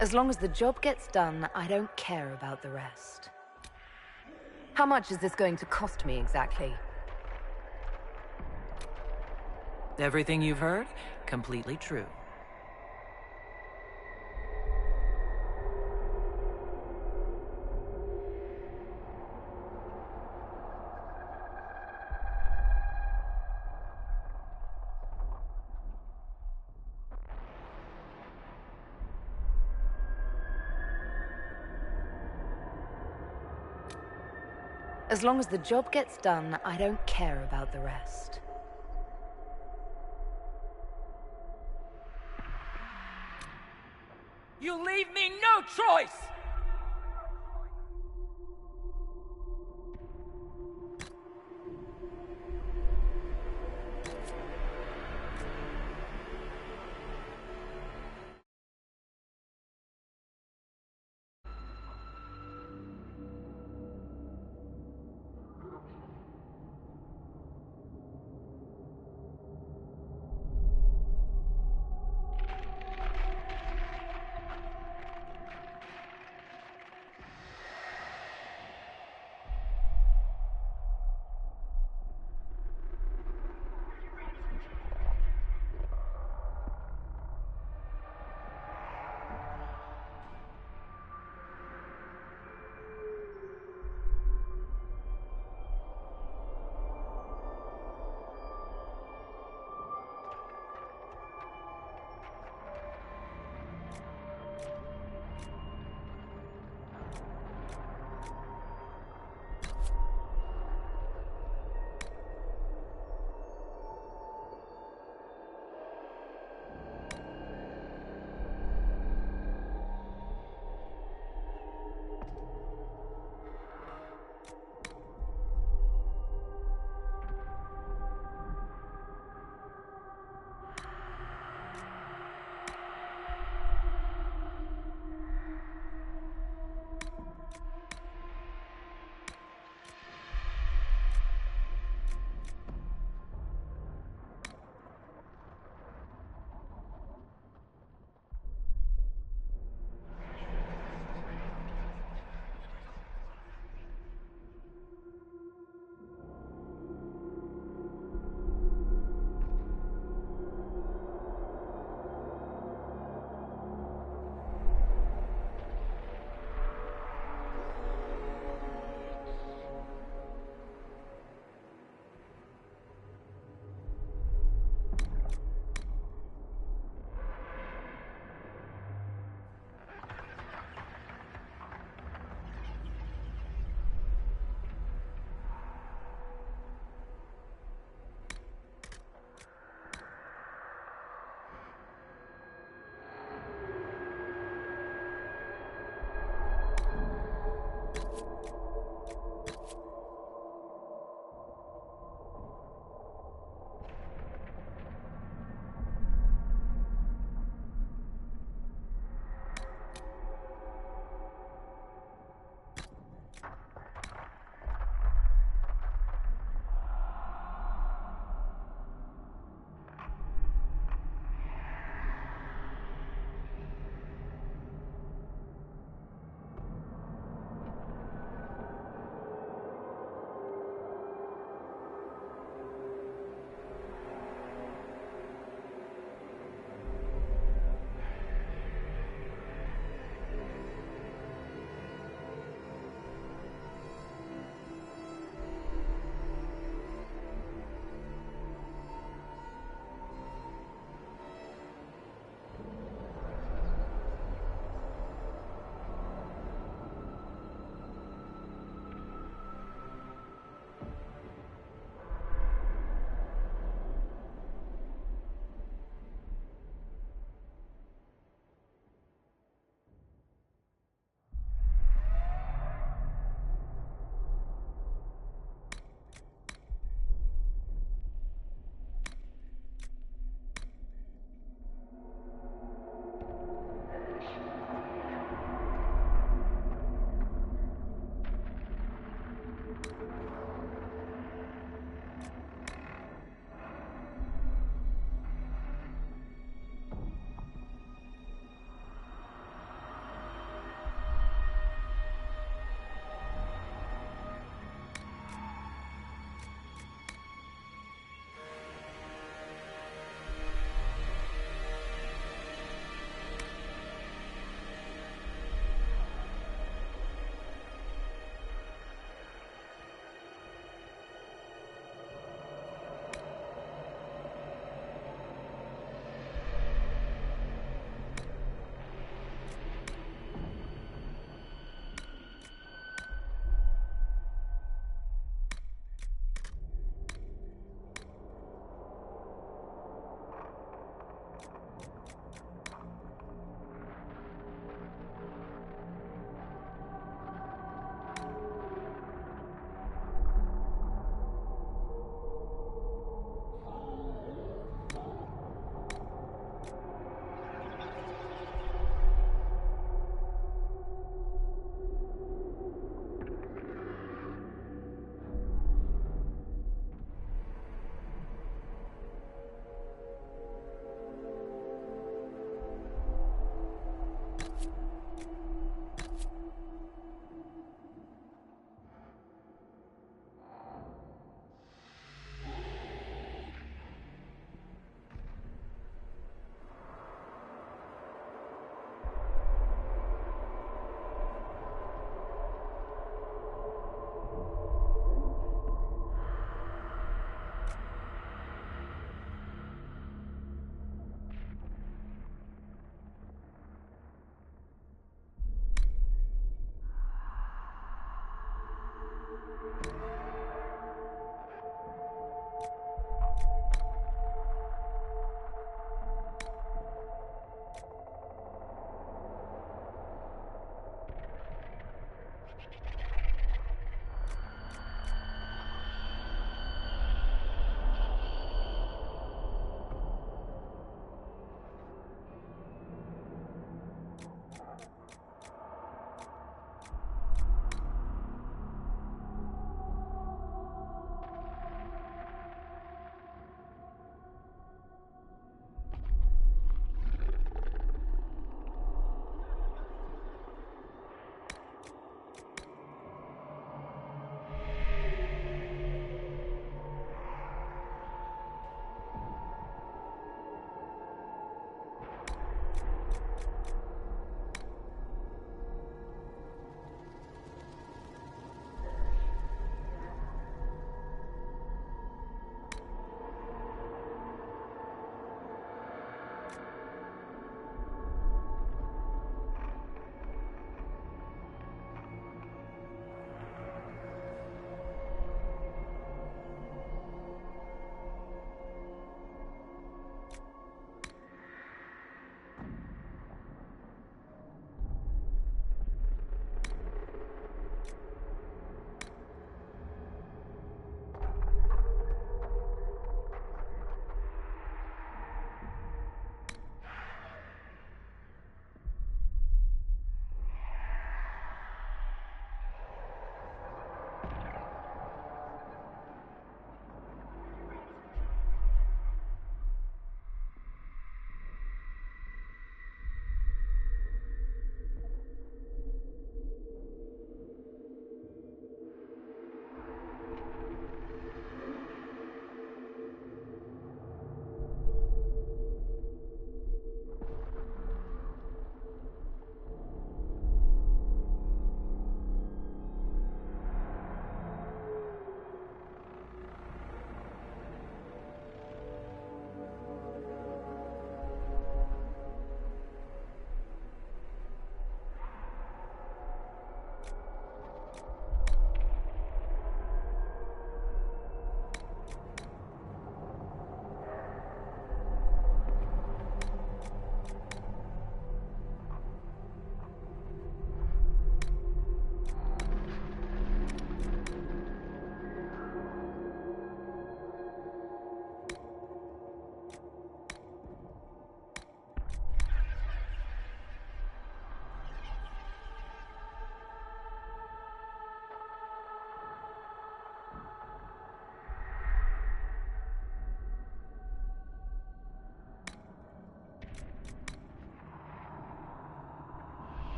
As long as the job gets done, I don't care about the rest. How much is this going to cost me exactly? Everything you've heard, completely true. As long as the job gets done, I don't care about the rest. You leave me no choice!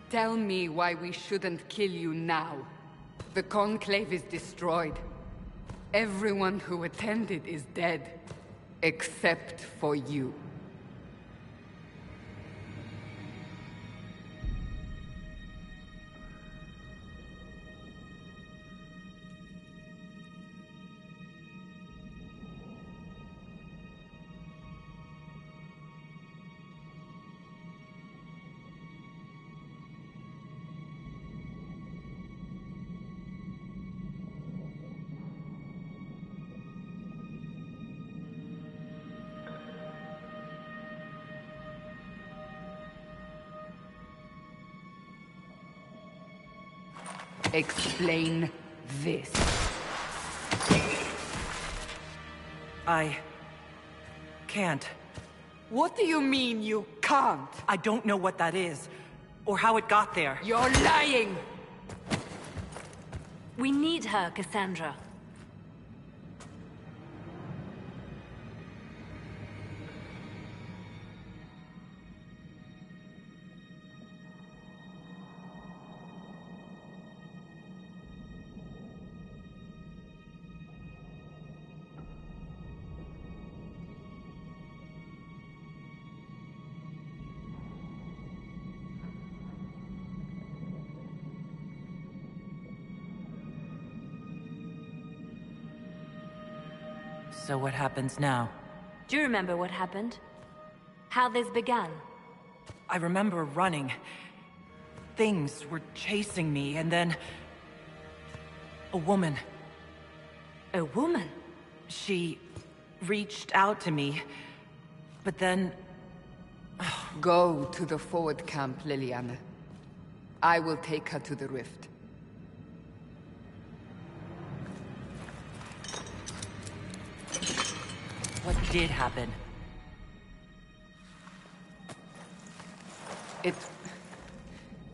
Tell me why we shouldn't kill you now. The Conclave is destroyed. Everyone who attended is dead. Except for you. Explain this. I can't. What do you mean you can't? I don't know what that is, or how it got there. You're lying! We need her, Cassandra. So what happens now? Do you remember what happened? How this began? I remember running. Things were chasing me, and then... a woman. A woman? She reached out to me, but then... Go to the forward camp, Liliana. I will take her to the rift. What did happen? It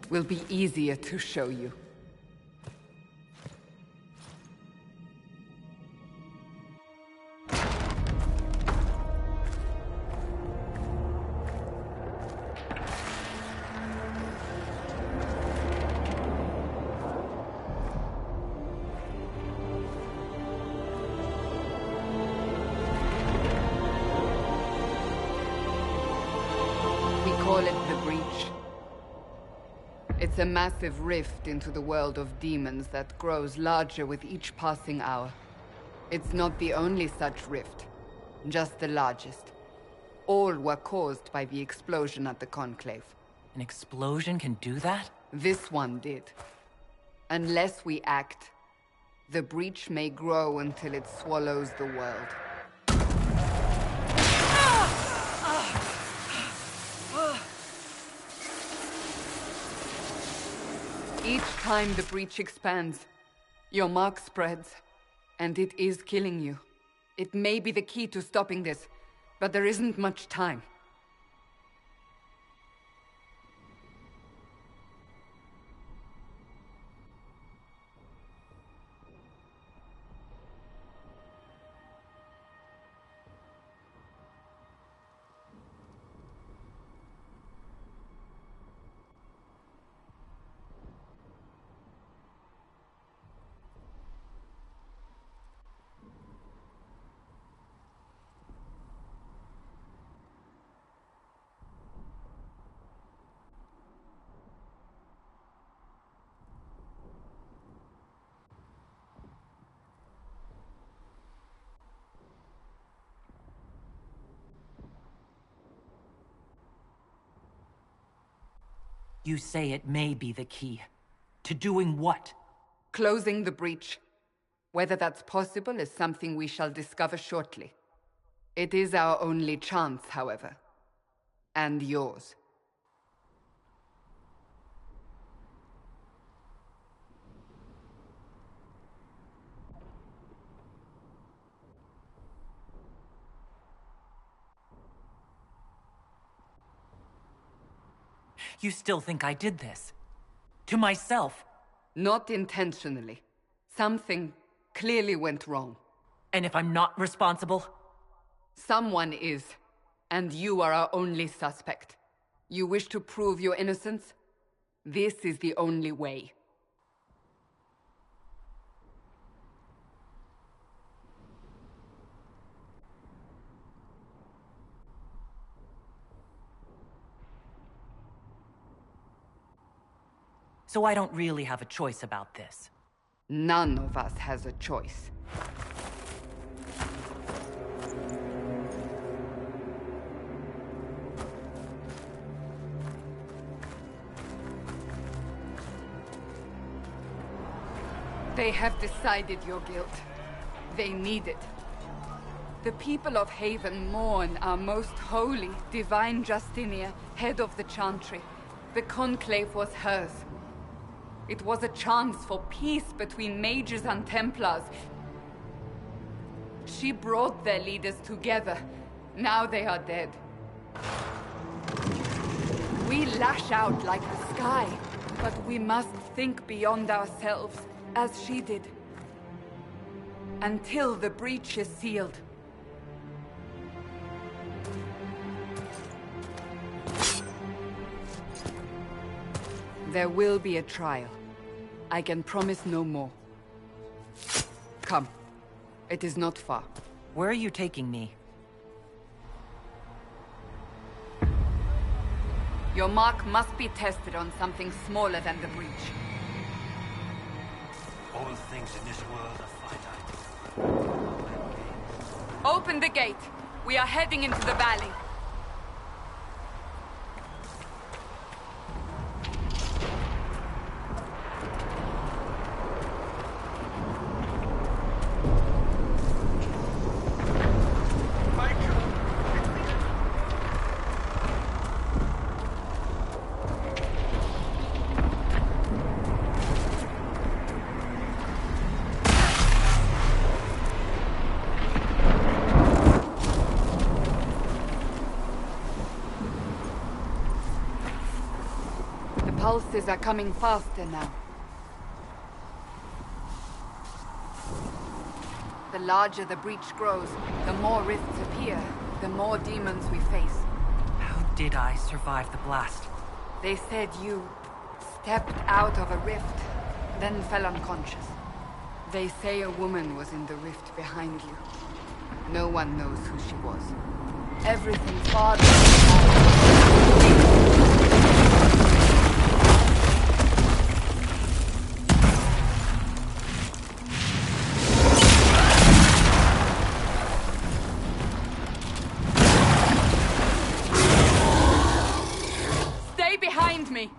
will be easier to show you. Call it the Breach. It's a massive rift into the world of demons that grows larger with each passing hour. It's not the only such rift, just the largest. All were caused by the explosion at the Conclave. An explosion can do that? This one did. Unless we act, the Breach may grow until it swallows the world. Each time the Breach expands, your mark spreads, and it is killing you. It may be the key to stopping this, but there isn't much time. You say it may be the key. To doing what? Closing the Breach. Whether that's possible is something we shall discover shortly. It is our only chance, however. And yours. You still think I did this? To myself? Not intentionally. Something clearly went wrong. And if I'm not responsible? Someone is. And you are our only suspect. You wish to prove your innocence? This is the only way. So I don't really have a choice about this. None of us has a choice. They have decided your guilt. They need it. The people of Haven mourn our most holy, divine Justinia, head of the Chantry. The Conclave was hers. It was a chance for peace between mages and Templars. She brought their leaders together. Now they are dead. We lash out like the sky, but we must think beyond ourselves, as she did. Until the breach is sealed. There will be a trial. I can promise no more. Come. It is not far. Where are you taking me? Your mark must be tested on something smaller than the breach. All things in this world are finite. Open the gate. We are heading into the valley. Pulses are coming faster now. The larger the breach grows, the more rifts appear, the more demons we face. How did I survive the blast? They said you stepped out of a rift, then fell unconscious. They say a woman was in the rift behind you. No one knows who she was. Everything's farther. Behind me!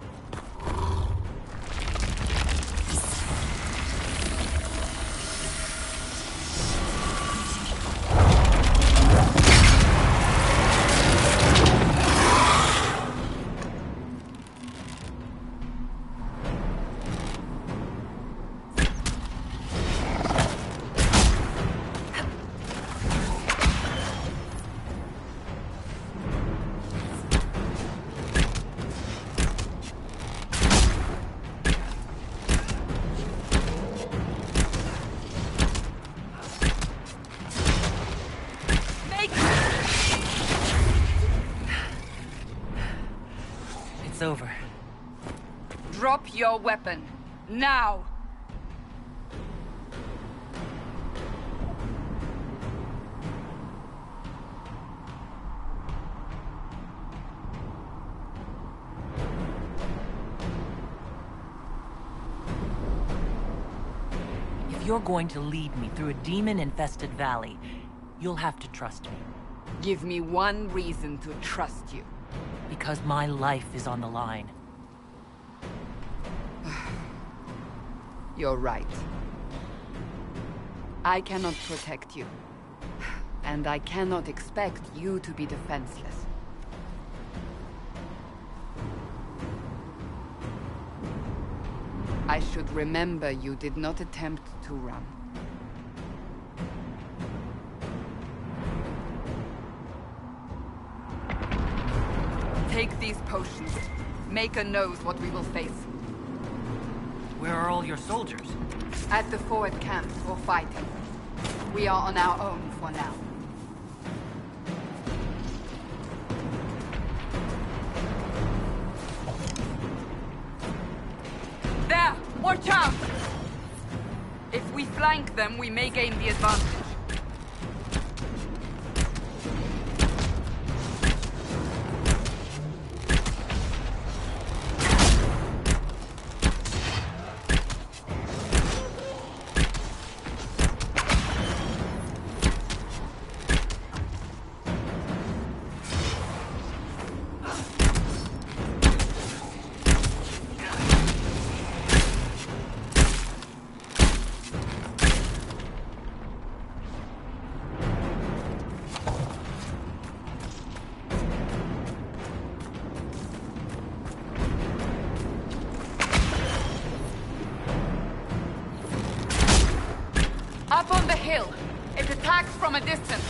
Over. Drop your weapon. Now! If you're going to lead me through a demon-infested valley, you'll have to trust me. Give me one reason to trust you. Because my life is on the line. You're right. I cannot protect you. And I cannot expect you to be defenseless. I should remember you did not attempt to run. Take these potions. Maker knows what we will face. Where are all your soldiers? At the forward camp or fighting. We are on our own for now. Watch out! If we flank them, we may gain the advantage. Up on the hill. It attacks from a distance.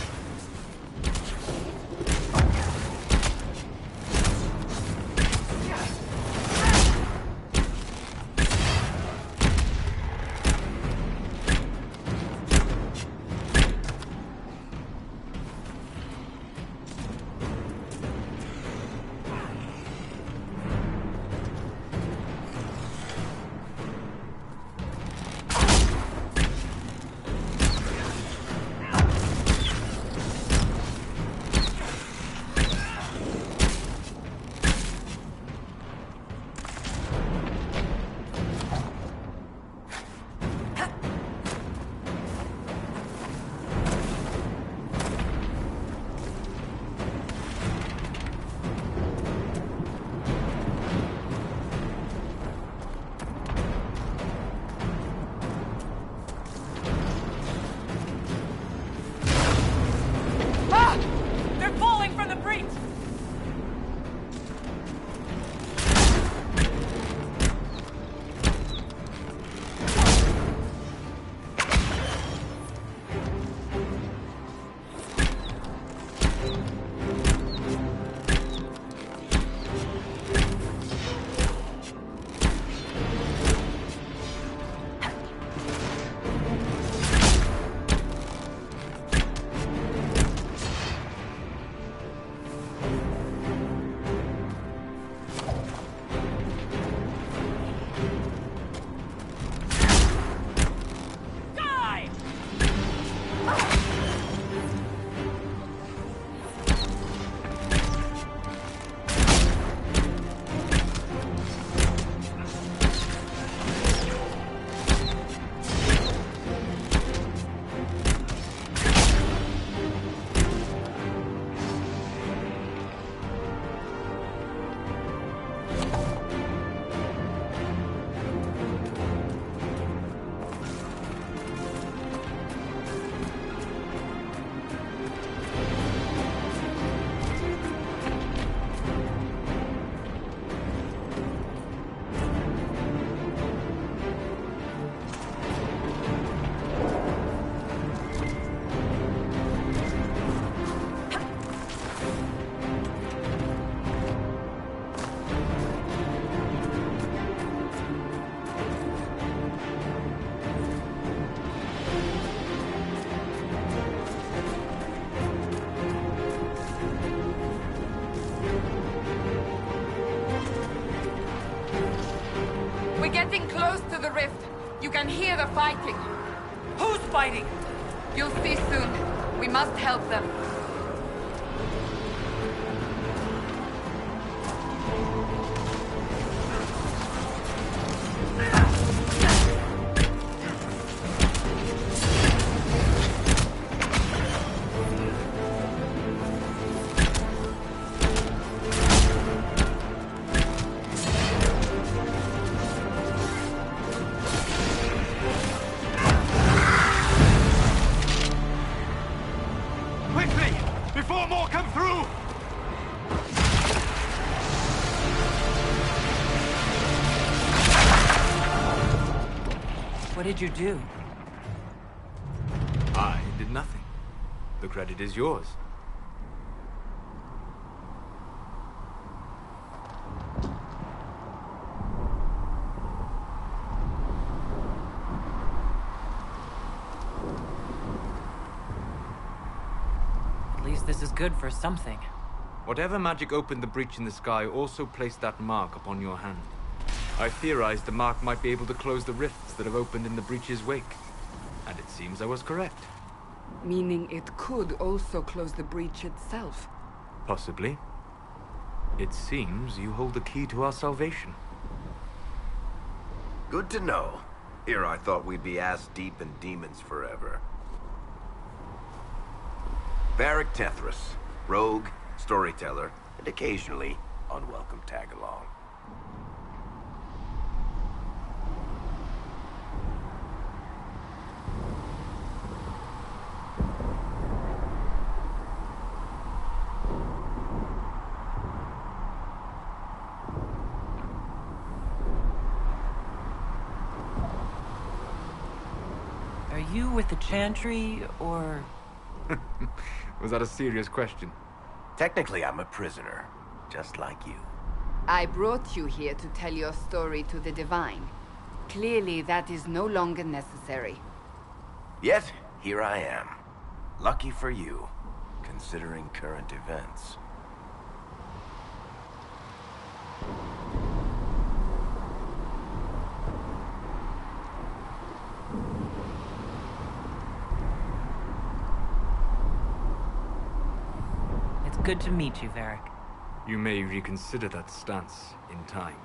Getting close to the rift. You can hear the fighting. Who's fighting? You'll see soon. We must help them. Before more come through! What did you do? I did nothing. The credit is yours. At least this is good for something. Whatever magic opened the breach in the sky also placed that mark upon your hand. I theorized the mark might be able to close the rifts that have opened in the breach's wake. And it seems I was correct. Meaning it could also close the breach itself. Possibly. It seems you hold the key to our salvation. Good to know. Here I thought we'd be ass-deep in demons forever. Varric Tethras, rogue, storyteller, and occasionally unwelcome tag-along. Are you with the Chantry, or... Was that a serious question? Technically, I'm a prisoner, just like you. I brought you here to tell your story to the Divine. Clearly, that is no longer necessary. Yet, here I am. Lucky for you, considering current events. It's good to meet you, Varric. You may reconsider that stance in time.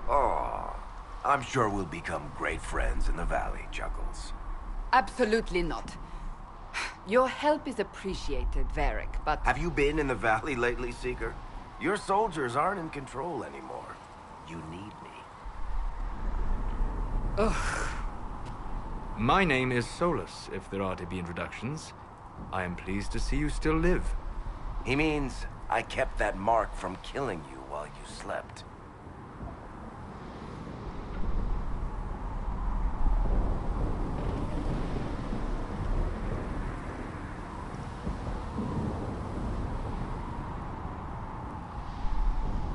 Oh, I'm sure we'll become great friends in the valley, Chuckles. Absolutely not. Your help is appreciated, Varric, but... Have you been in the valley lately, Seeker? Your soldiers aren't in control anymore. You need me. Ugh. My name is Solus, if there are to be introductions. I am pleased to see you still live. He means I kept that mark from killing you while you slept.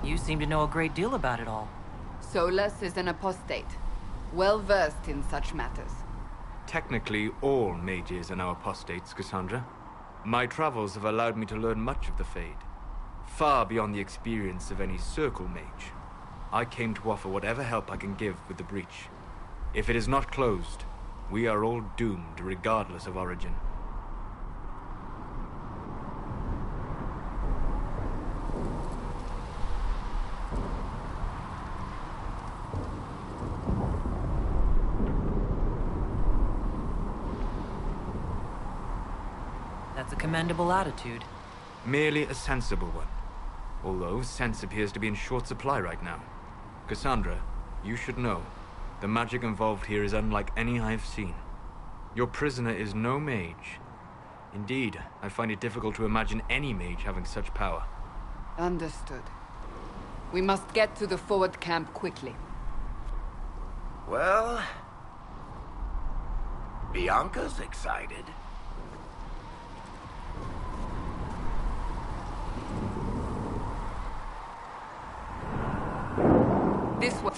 You seem to know a great deal about it all. Solus is an apostate, well-versed in such matters. Technically, all mages are now apostates, Cassandra. My travels have allowed me to learn much of the Fade, far beyond the experience of any circle mage. I came to offer whatever help I can give with the breach. If it is not closed, we are all doomed regardless of origin. That's a commendable attitude. Merely a sensible one. Although sense appears to be in short supply right now. Cassandra, you should know, the magic involved here is unlike any I have seen. Your prisoner is no mage. Indeed, I find it difficult to imagine any mage having such power. Understood. We must get to the forward camp quickly. Well... Bianca's excited. This way.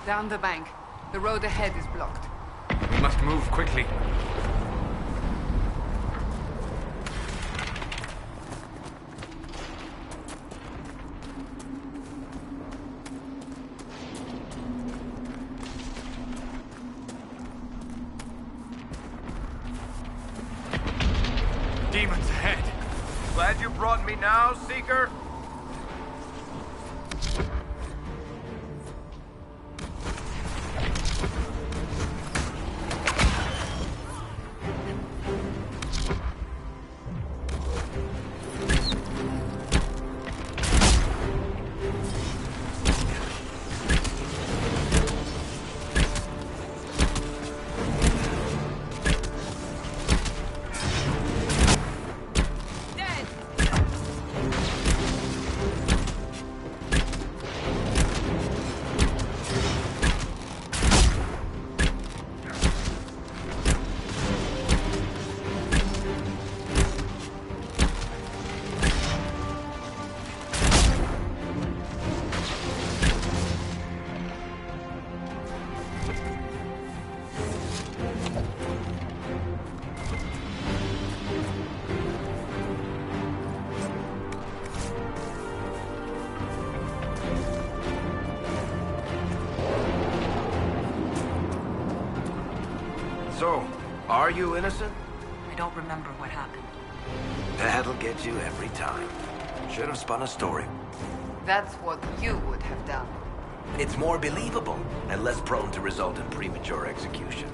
Down the bank. The road ahead is blocked. We must move quickly. Demons ahead. Glad you brought me now, Seeker? So, are you innocent? I don't remember what happened. That'll get you every time. Should have spun a story. That's what you would have done. It's more believable and less prone to result in premature execution.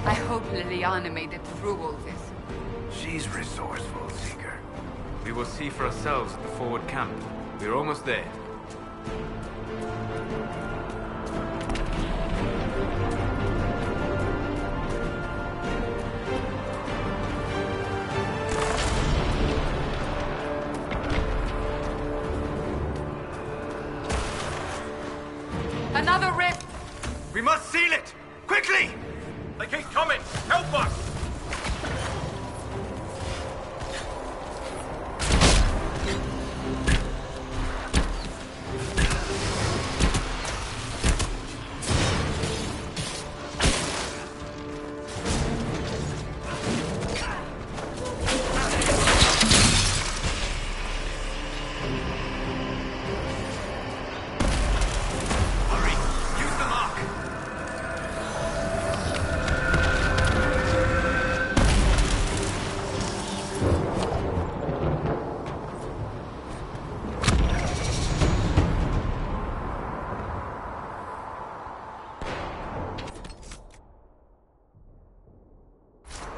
I hope Liliana made it through all this. She's resourceful, Seeker. We will see for ourselves at the forward camp. We're almost there. Another rift! We must seal it! Quickly! They keep coming! Help us! Hurry! Use the mark!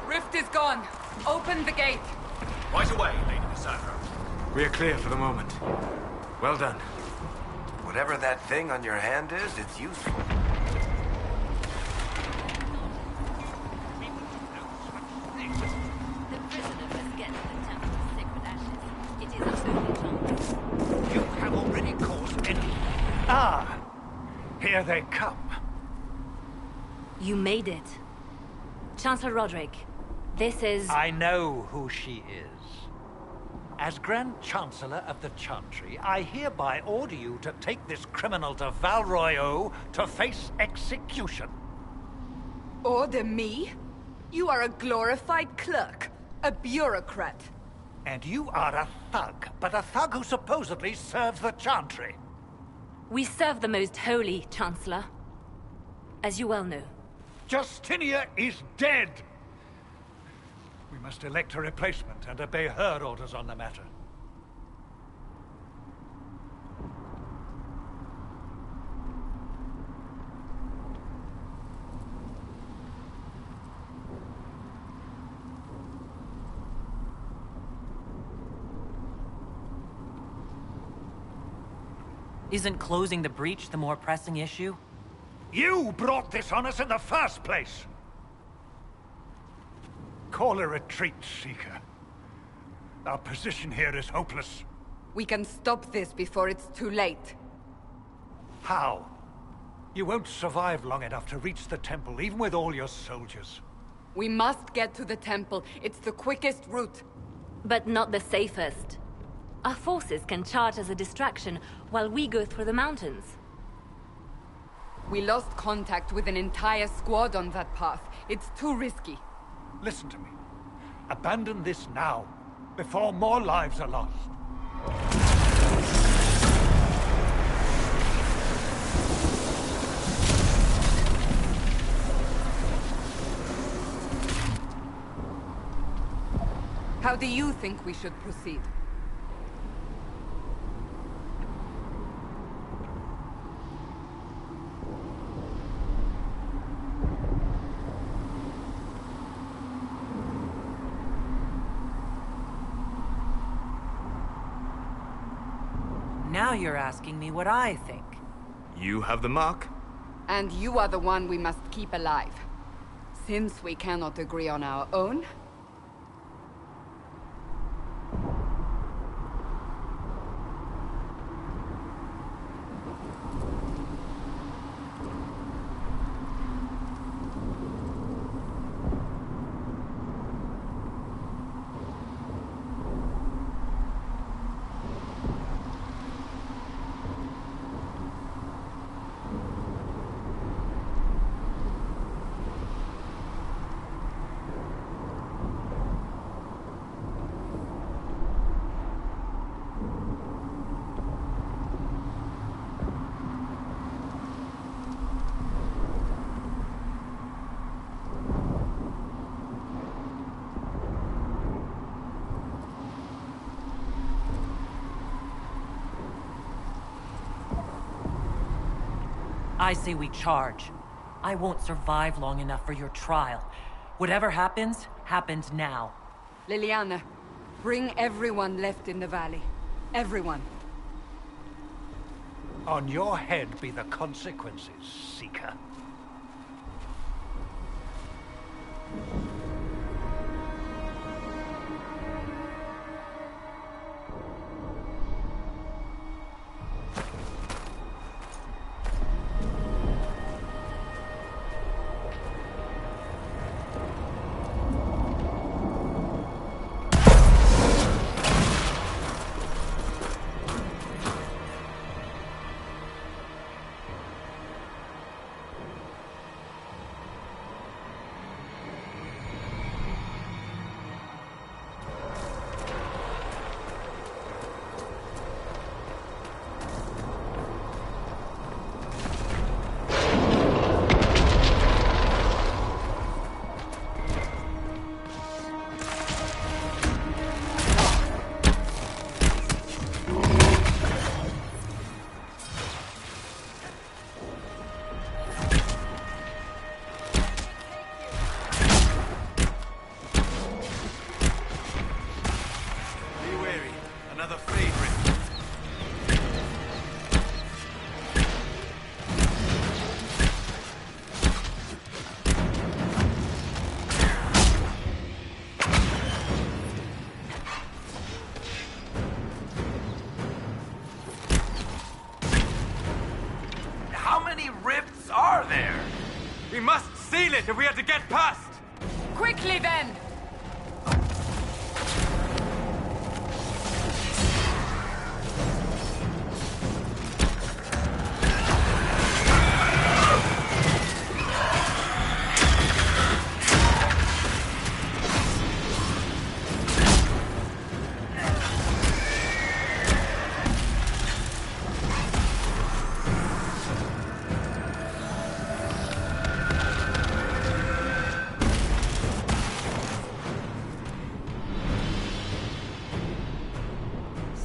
Rift is gone. Open the gate. Right away, Lady Cassandra. We are clear for the moment. Well done. Whatever that thing on your hand is, it's useful. The prisoner must get to the Temple of Sacred Ashes. It is our only chance. You have already caused any... Ah! Here they come. You made it. Chancellor Roderick, this is... I know who she is. As Grand Chancellor of the Chantry, I hereby order you to take this criminal to Val Royeaux to face execution. Order me? You are a glorified clerk. A bureaucrat. And you are a thug, but a thug who supposedly serves the Chantry. We serve the most holy, Chancellor. As you well know. Justinia is dead! We must elect a replacement and obey her orders on the matter. Isn't closing the breach the more pressing issue? You brought this on us in the first place! Call a retreat, Seeker. Our position here is hopeless. We can stop this before it's too late. How? You won't survive long enough to reach the temple, even with all your soldiers. We must get to the temple. It's the quickest route. But not the safest. Our forces can charge as a distraction while we go through the mountains. We lost contact with an entire squad on that path. It's too risky. Listen to me. Abandon this now, before more lives are lost. How do you think we should proceed? Now you're asking me what I think. You have the mark? And you are the one we must keep alive. Since we cannot agree on our own, I say we charge. I won't survive long enough for your trial. Whatever happens, happens now. Liliana, bring everyone left in the valley. Everyone. On your head be the consequences, Seeker. We must seal it if we are to get past! Quickly then!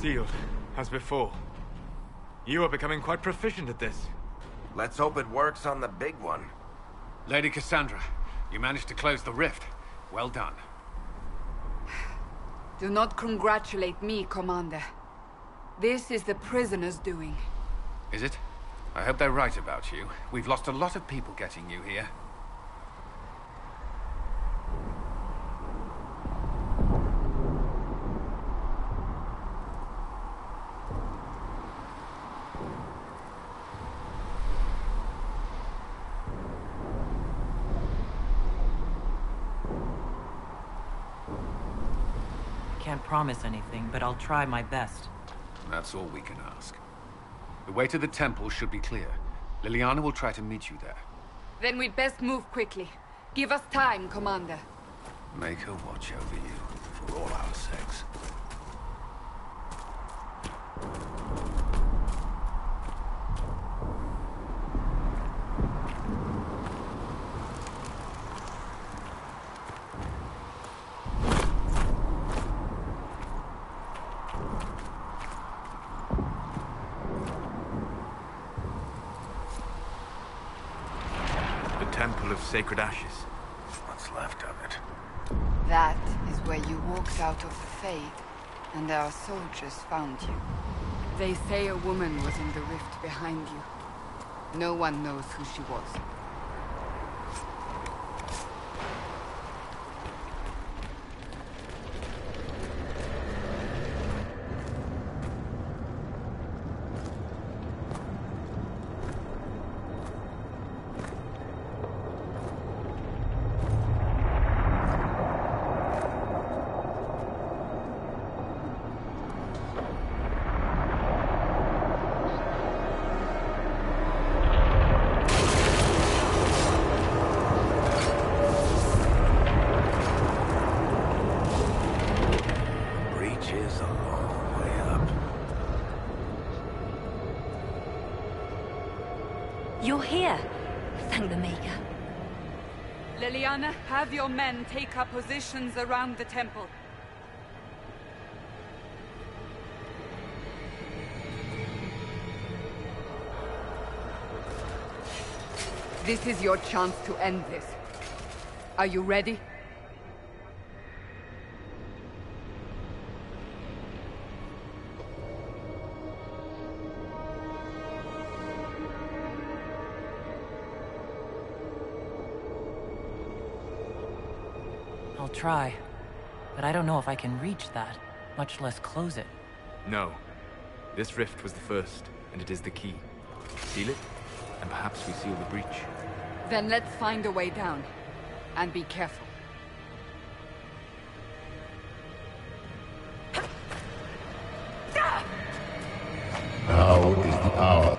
Sealed, as before. You are becoming quite proficient at this. Let's hope it works on the big one. Lady Cassandra, you managed to close the rift. Well done. Do not congratulate me, Commander. This is the prisoner's doing. Is it? I hope they're right about you. We've lost a lot of people getting you here. Can't promise anything, but I'll try my best. That's all we can ask. The way to the temple should be clear. Liliana will try to meet you there. Then we'd best move quickly. Give us time, Commander. Make her watch over you, for all our sakes. Temple of Sacred Ashes. What's left of it. That is where you walked out of the Fade, and our soldiers found you. They say a woman was in the rift behind you. No one knows who she was. You're here. Thank the Maker. Liliana, have your men take up positions around the temple. This is your chance to end this. Are you ready? I'll try, but I don't know if I can reach that, much less close it. No. This rift was the first, and it is the key. Seal it, and perhaps we seal the breach. Then let's find a way down. And be careful. Now is the hour.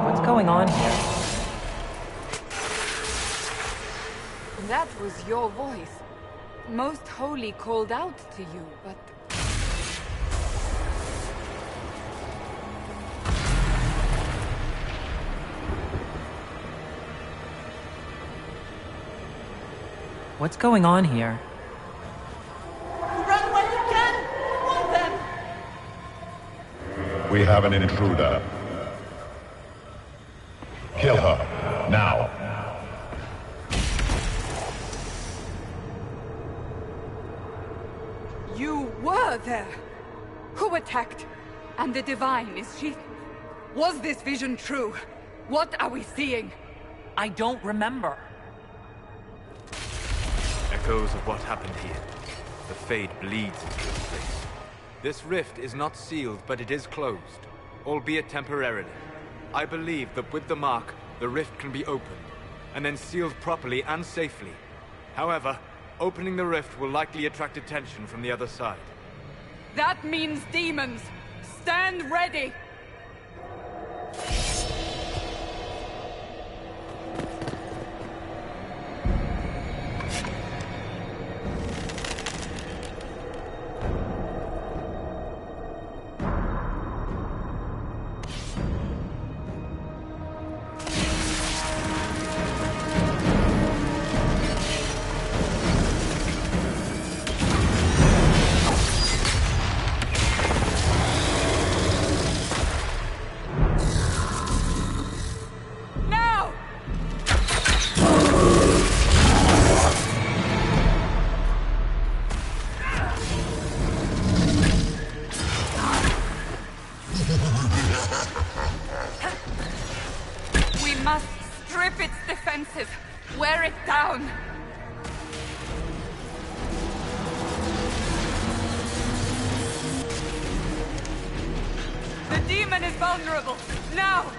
What's going on here? That was your voice. Most Holy called out to you, but... What's going on here? Run when you can! Want them! We have an intruder. Kill her, now. You were there! Who attacked? And the Divine, is she... Was this vision true? What are we seeing? I don't remember. Echoes of what happened here. The Fade bleeds into this place. This rift is not sealed, but it is closed, albeit temporarily. I believe that with the mark, the rift can be opened, and then sealed properly and safely. However, opening the rift will likely attract attention from the other side. That means demons! Stand ready! We must strip its defenses. Wear it down. The demon is vulnerable. Now!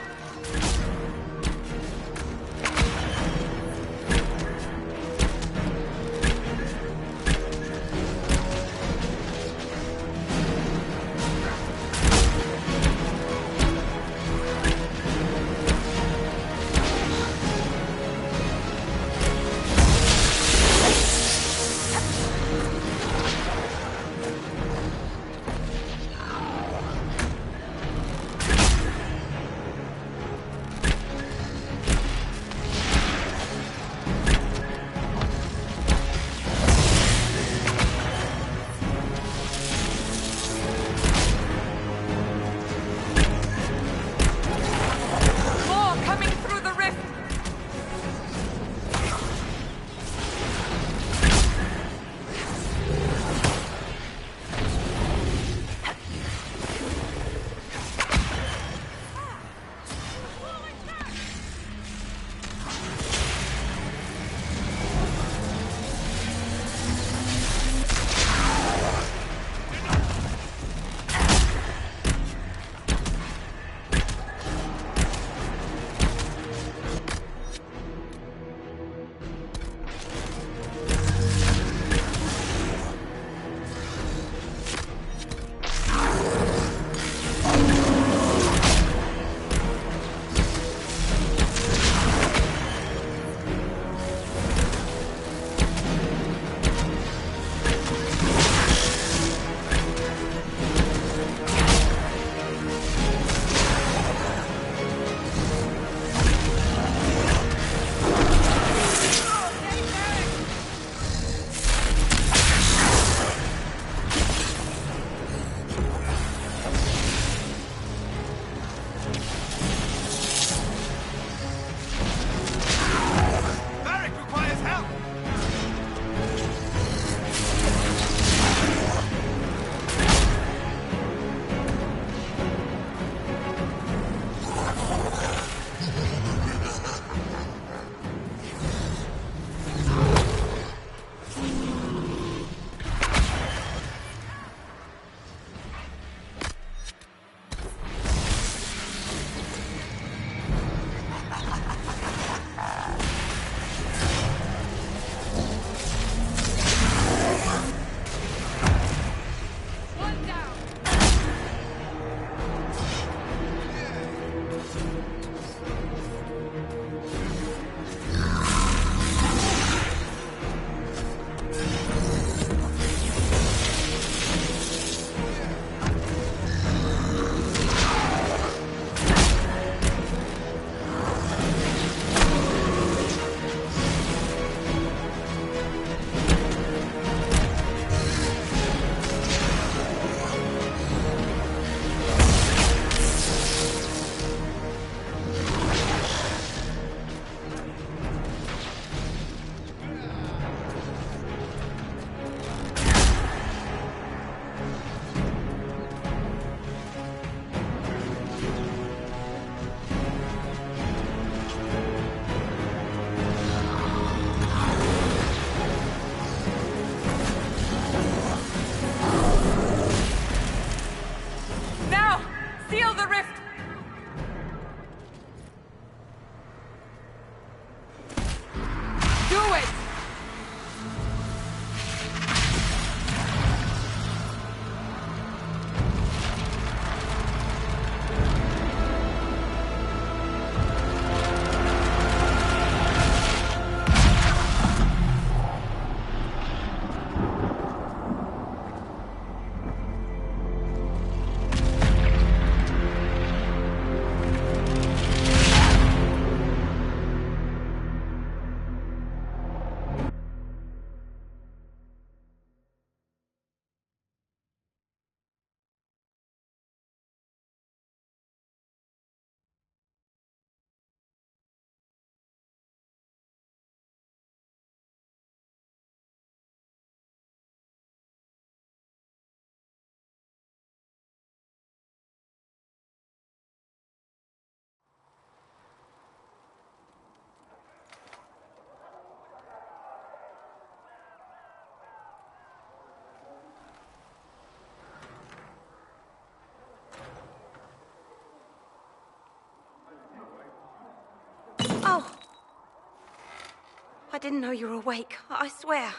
didn't know you were awake, I swear.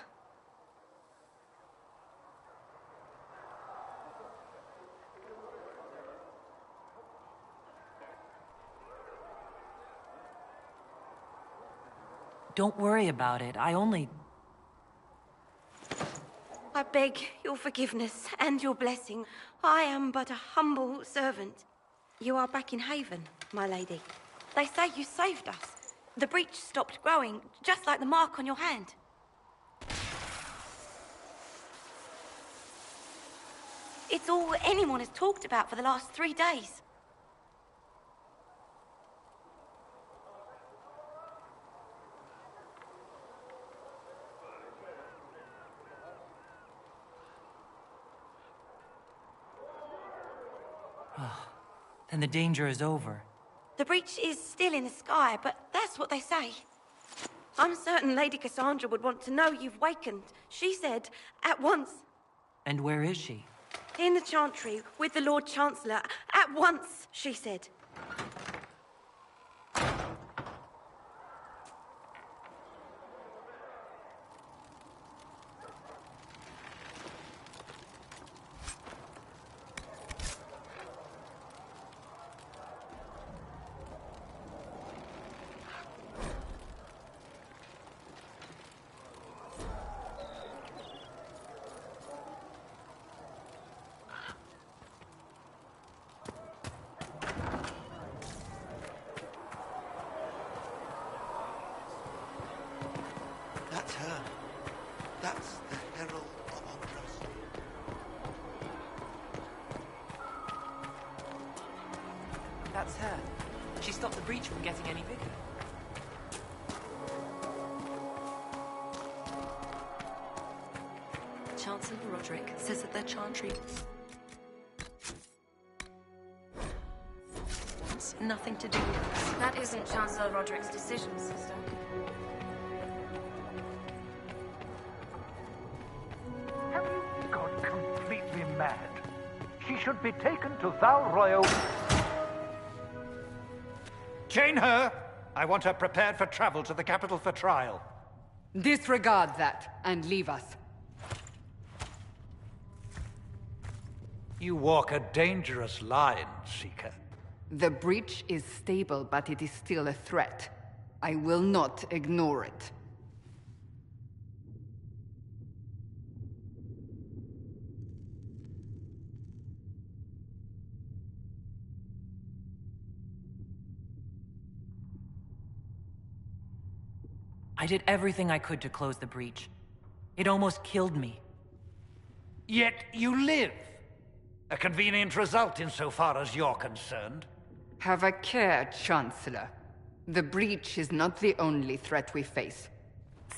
Don't worry about it. I beg your forgiveness and your blessing. I am but a humble servant. You are back in Haven, my lady. They say you saved us. The breach stopped growing, just like the mark on your hand. It's all anyone has talked about for the last 3 days. Then the danger is over. The breach is still in the sky, but that's what they say. I'm certain Lady Cassandra would want to know you've wakened. She said, at once. And where is she? In the Chantry, with the Lord Chancellor. At once, she said. That's her. That's the Herald of Andros. That's her. She stopped the breach from getting any bigger. Chancellor Roderick says that their Chantry wants nothing to do with us. That isn't Chancellor Roderick's decision, sister. Have you gone completely mad? She should be taken to Val Royal. Chain her! I want her prepared for travel to the capital for trial. Disregard that and leave us. You walk a dangerous line, Seeker. The breach is stable, but it is still a threat. I will not ignore it. I did everything I could to close the breach. It almost killed me. Yet you live. A convenient result insofar as you're concerned. Have a care, Chancellor. The breach is not the only threat we face.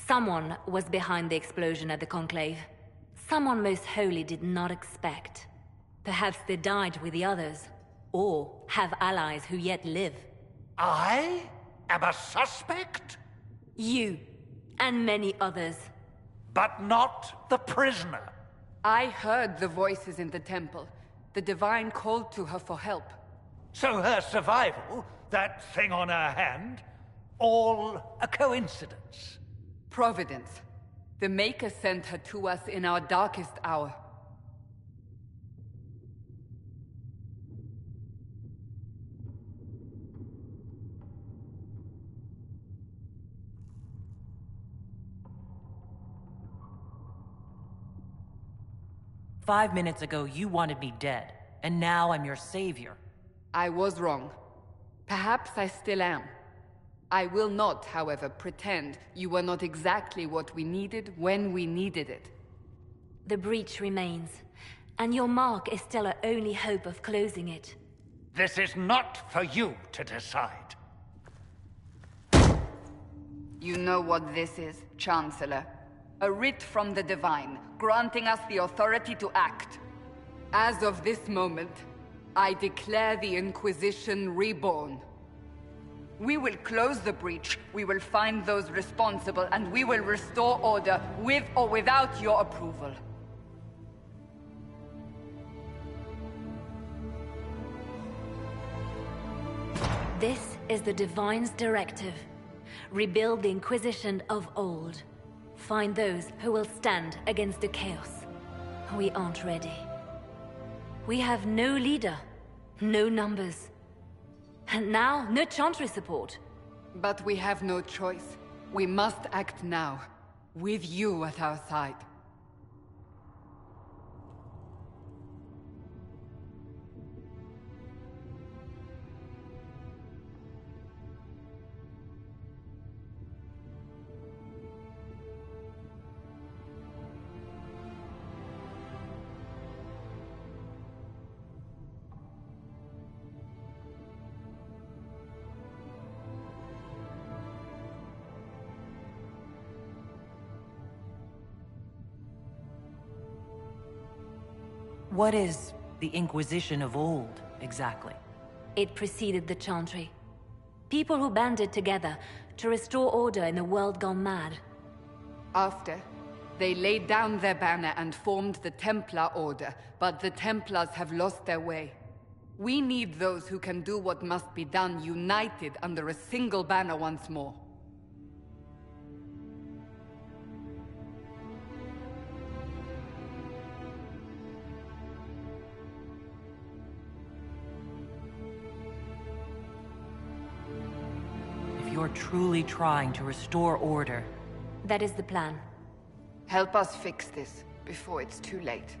Someone was behind the explosion at the Conclave. Someone most holy did not expect. Perhaps they died with the others, or have allies who yet live. I am a suspect? You, and many others. But not the prisoner. I heard the voices in the temple. The Divine called to her for help. So her survival, that thing on her hand, all a coincidence? Providence. The Maker sent her to us in our darkest hour. "5 minutes ago, you wanted me dead, and now I'm your savior." I was wrong. Perhaps I still am. I will not, however, pretend you were not exactly what we needed when we needed it. The breach remains, and your mark is still our only hope of closing it. This is not for you to decide. You know what this is, Chancellor. A writ from the Divine, granting us the authority to act. As of this moment, I declare the Inquisition reborn. We will close the breach, we will find those responsible, and we will restore order, with or without your approval. This is the Divine's directive. Rebuild the Inquisition of old. Find those who will stand against the chaos. We aren't ready. We have no leader, no numbers. And now, no Chantry support. But we have no choice. We must act now, with you at our side. What is the Inquisition of old, exactly? It preceded the Chantry. People who banded together to restore order in a world gone mad. After, they laid down their banner and formed the Templar Order, but the Templars have lost their way. We need those who can do what must be done, united under a single banner once more. You're truly trying to restore order. That is the plan. Help us fix this, before it's too late.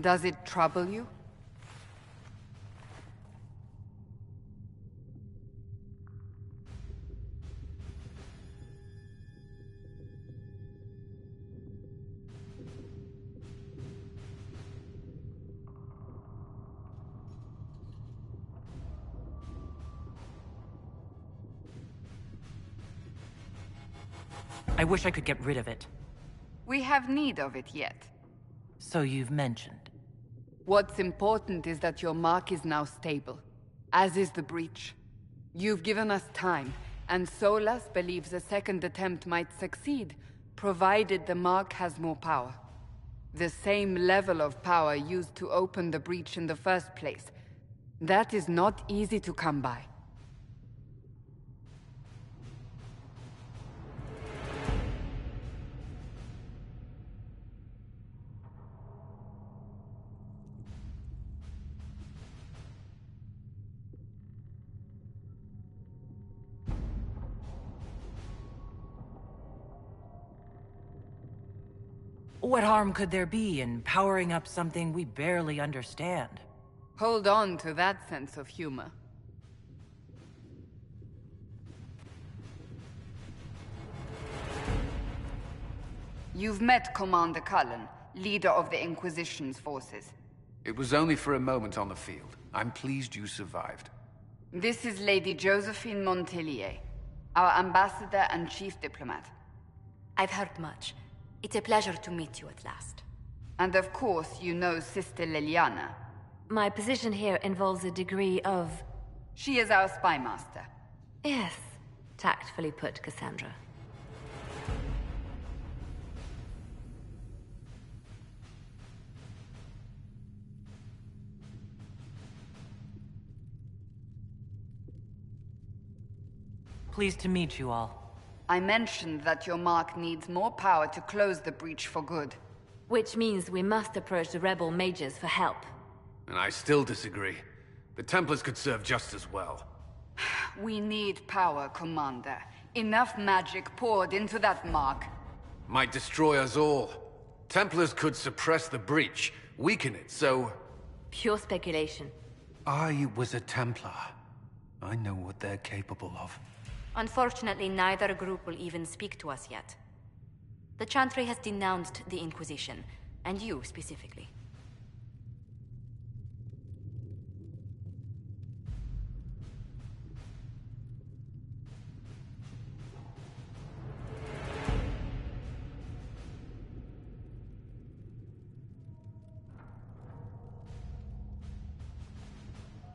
Does it trouble you? I wish I could get rid of it. We have need of it yet. So you've mentioned. What's important is that your mark is now stable, as is the breach. You've given us time, and Solas believes a second attempt might succeed, provided the mark has more power. The same level of power used to open the breach in the first place. That is not easy to come by. What harm could there be in powering up something we barely understand? Hold on to that sense of humor. You've met Commander Cullen, leader of the Inquisition's forces. It was only for a moment on the field. I'm pleased you survived. This is Lady Josephine Montelier, our ambassador and chief diplomat. I've heard much. It's a pleasure to meet you at last. And of course, you know Sister Liliana. My position here involves a degree of... She is our spy master. Yes, tactfully put, Cassandra. Pleased to meet you all. I mentioned that your mark needs more power to close the breach for good. Which means we must approach the rebel mages for help. And I still disagree. The Templars could serve just as well. We need power, Commander. Enough magic poured into that mark. Might destroy us all. Templars could suppress the breach, weaken it, so... Pure speculation. I was a Templar. I know what they're capable of. Unfortunately, neither group will even speak to us yet. The Chantry has denounced the Inquisition, and you specifically.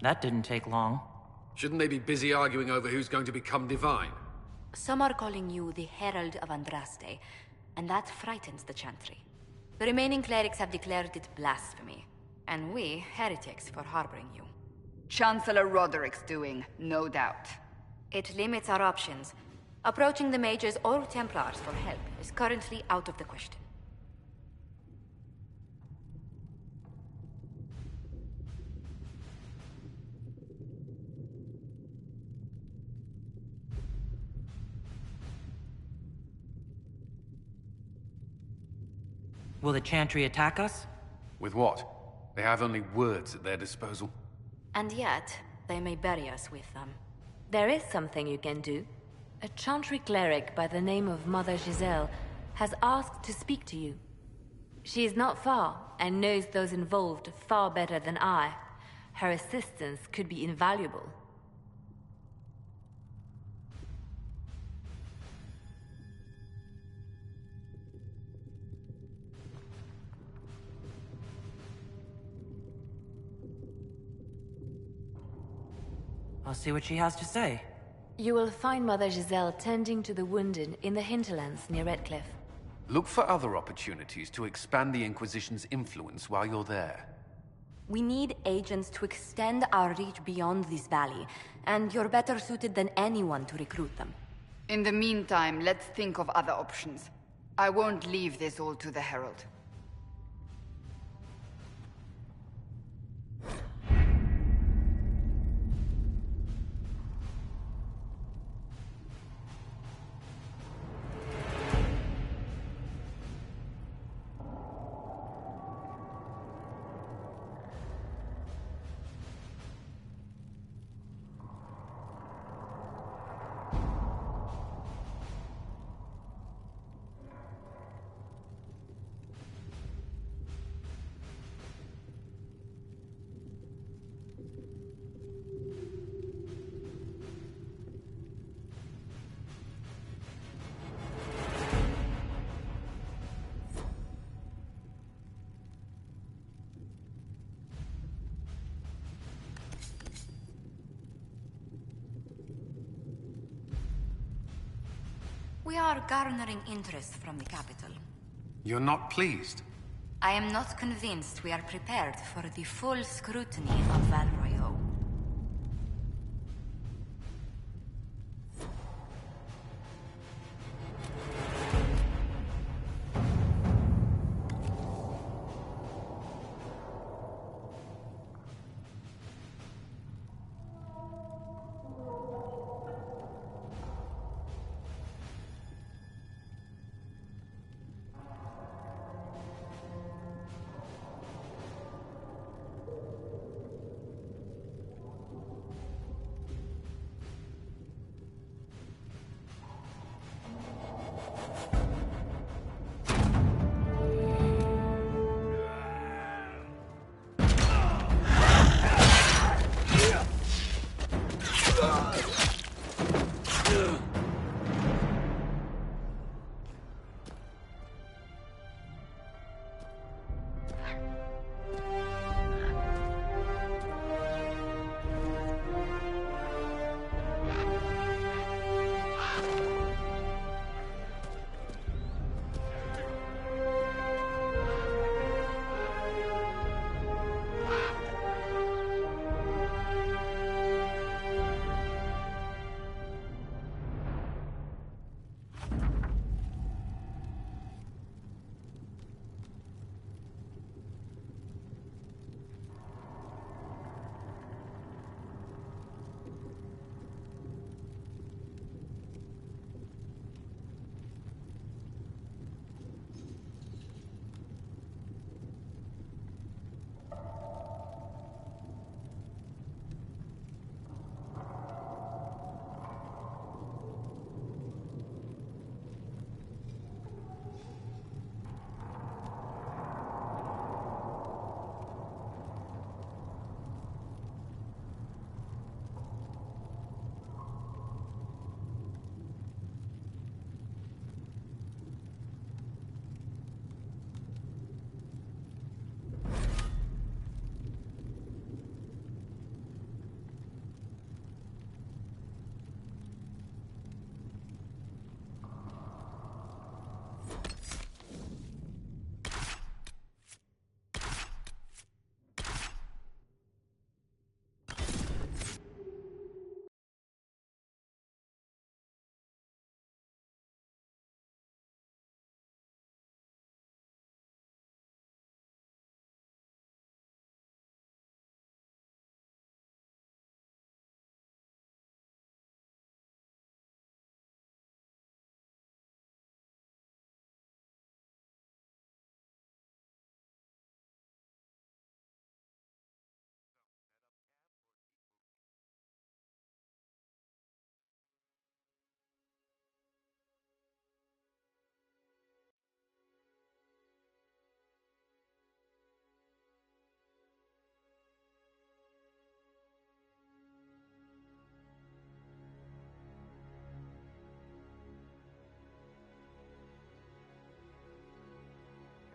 That didn't take long. Shouldn't they be busy arguing over who's going to become divine? Some are calling you the Herald of Andraste, and that frightens the Chantry. The remaining clerics have declared it blasphemy, and we, heretics, for harboring you. Chancellor Roderick's doing, no doubt. It limits our options. Approaching the mages or Templars for help is currently out of the question. Will the Chantry attack us? With what? They have only words at their disposal. And yet, they may bury us with them. There is something you can do. A Chantry cleric by the name of Mother Giselle has asked to speak to you. She is not far, and knows those involved far better than I. Her assistance could be invaluable. I'll see what she has to say. You will find Mother Giselle tending to the wounded in the hinterlands near Redcliffe. Look for other opportunities to expand the Inquisition's influence while you're there. We need agents to extend our reach beyond this valley, and you're better suited than anyone to recruit them. In the meantime, let's think of other options. I won't leave this all to the Herald. We are garnering interest from the capital. You're not pleased? I am not convinced we are prepared for the full scrutiny of Valroyo.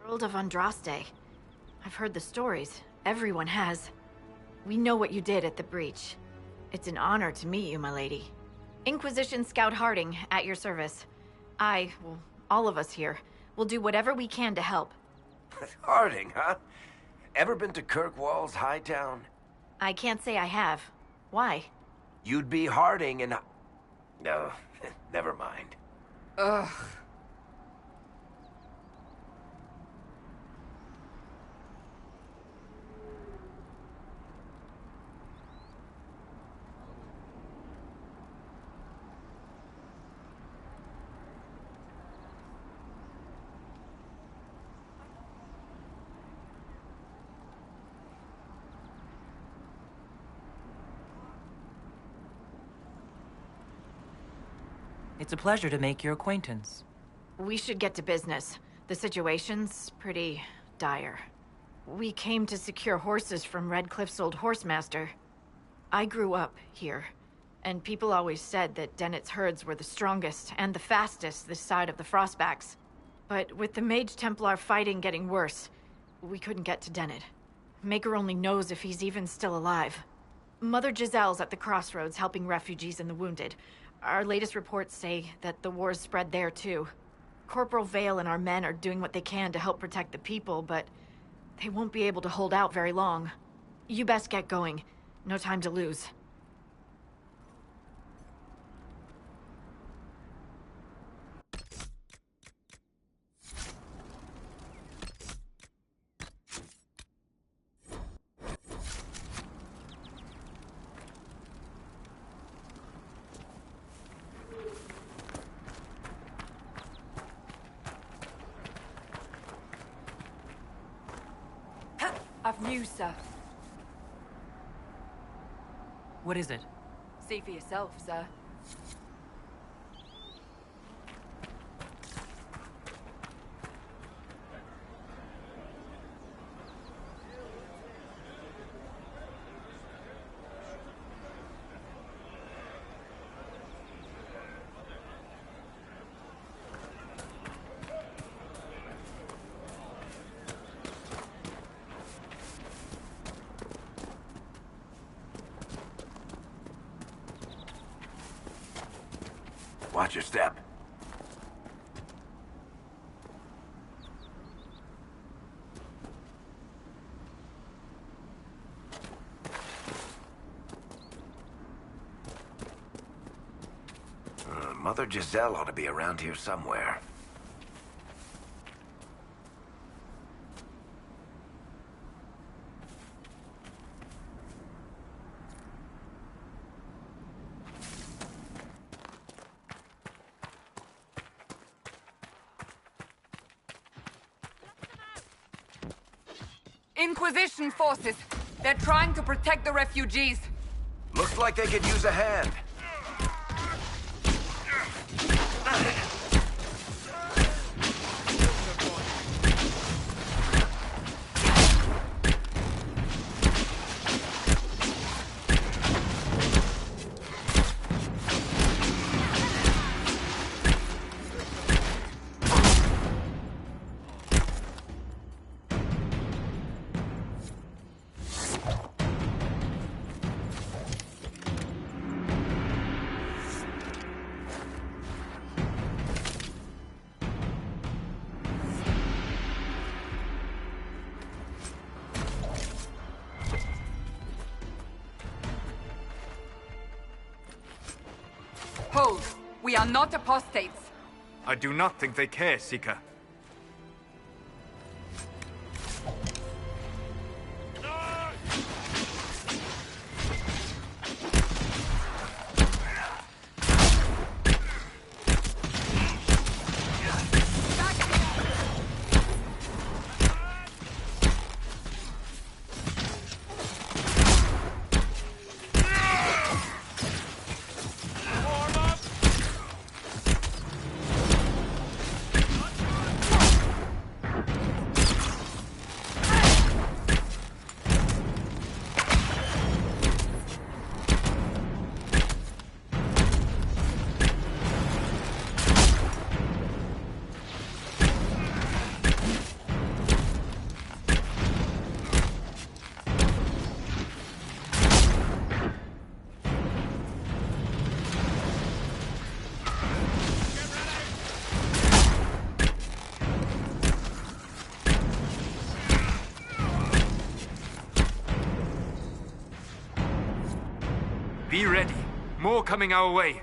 Herald of Andraste. I've heard the stories. Everyone has. We know what you did at the breach. It's an honor to meet you, my lady. Inquisition Scout Harding, at your service. Well, all of us here, will do whatever we can to help. Harding, huh? Ever been to Kirkwall's Hightown? I can't say I have. Why? You'd be Harding and... No, never mind. Ugh. It's a pleasure to make your acquaintance. We should get to business. The situation's pretty dire. We came to secure horses from Redcliffe's old horsemaster. I grew up here, and people always said that Dennett's herds were the strongest and the fastest this side of the Frostbacks. But with the Mage Templar fighting getting worse, we couldn't get to Dennett. Maker only knows if he's even still alive. Mother Giselle's at the crossroads helping refugees and the wounded. Our latest reports say that the war's spread there too. Corporal Vale and our men are doing what they can to help protect the people, but they won't be able to hold out very long. You best get going. No time to lose. I've news, sir. What is it? See for yourself, sir. Watch your step. Mother Giselle ought to be around here somewhere. Inquisition forces. They're trying to protect the refugees. Looks like they could use a hand. Hold. We are not apostates. I do not think they care, Seeker. Be ready. More coming our way.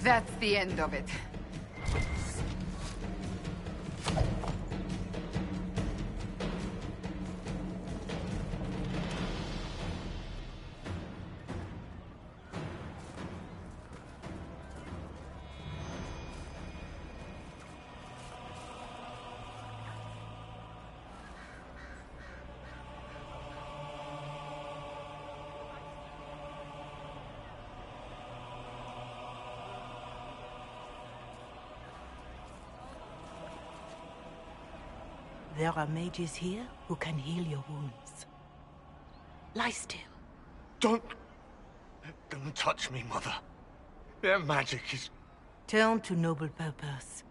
That's the end of it. There are mages here who can heal your wounds. Lie still. Don't touch me, Mother. Their magic is... Turn to noble purpose.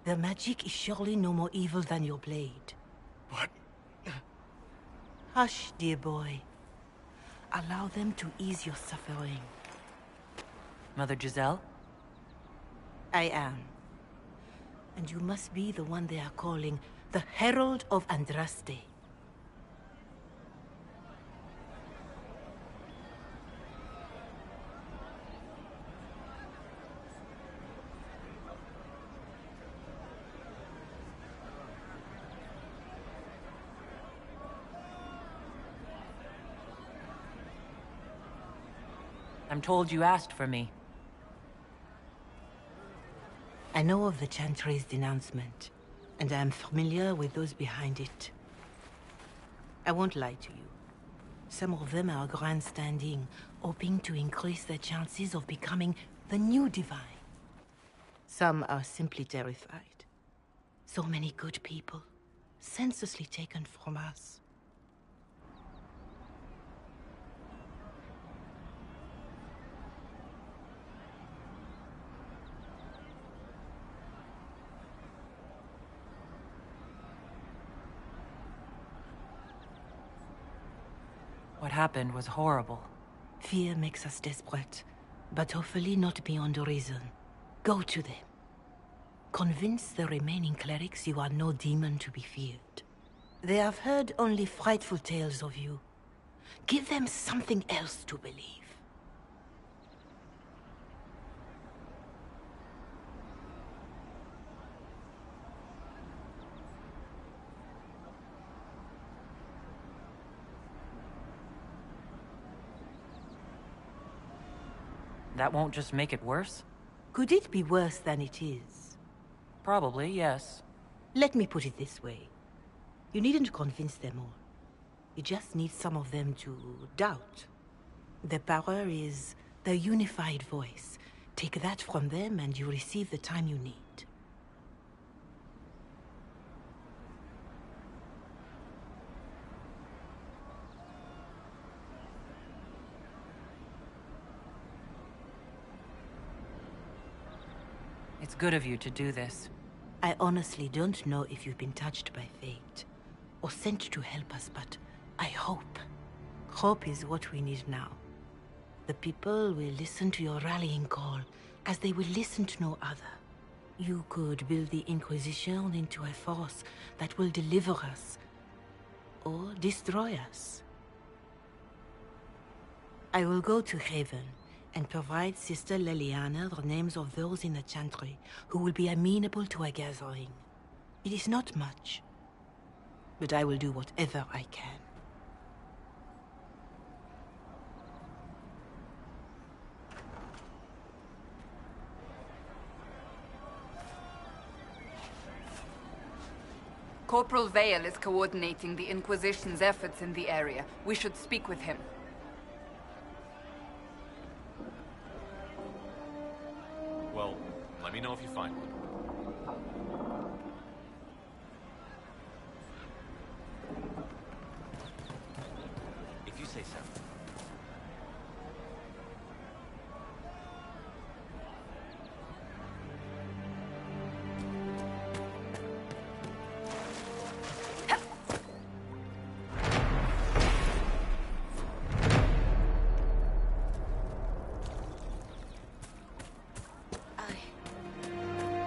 Their magic is surely no more evil than your blade. What? Hush, dear boy. Allow them to ease your suffering. Mother Giselle? I am. And you must be the one they are calling the Herald of Andraste. I'm told you asked for me. I know of the Chantry's denouncement, and I am familiar with those behind it. I won't lie to you. Some of them are grandstanding, hoping to increase their chances of becoming the new divine. Some are simply terrified. So many good people, senselessly taken from us. What happened was horrible. Fear makes us desperate, but hopefully not beyond reason. Go to them. Convince the remaining clerics you are no demon to be feared. They have heard only frightful tales of you. Give them something else to believe. That won't just make it worse? Could it be worse than it is? Probably, yes. Let me put it this way. You needn't convince them all. You just need some of them to doubt. Their power is their unified voice. Take that from them and you receive the time you need. good of you to do this. I honestly don't know if you've been touched by fate, or sent to help us, but I hope. Hope is what we need now. The people will listen to your rallying call, as they will listen to no other. You could build the Inquisition into a force that will deliver us, or destroy us. I will go to Haven and provide Sister Leliana the names of those in the Chantry who will be amenable to a gathering. It is not much, but I will do whatever I can. Corporal Vale is coordinating the Inquisition's efforts in the area. We should speak with him. Well, let me know if you find one. If you say so.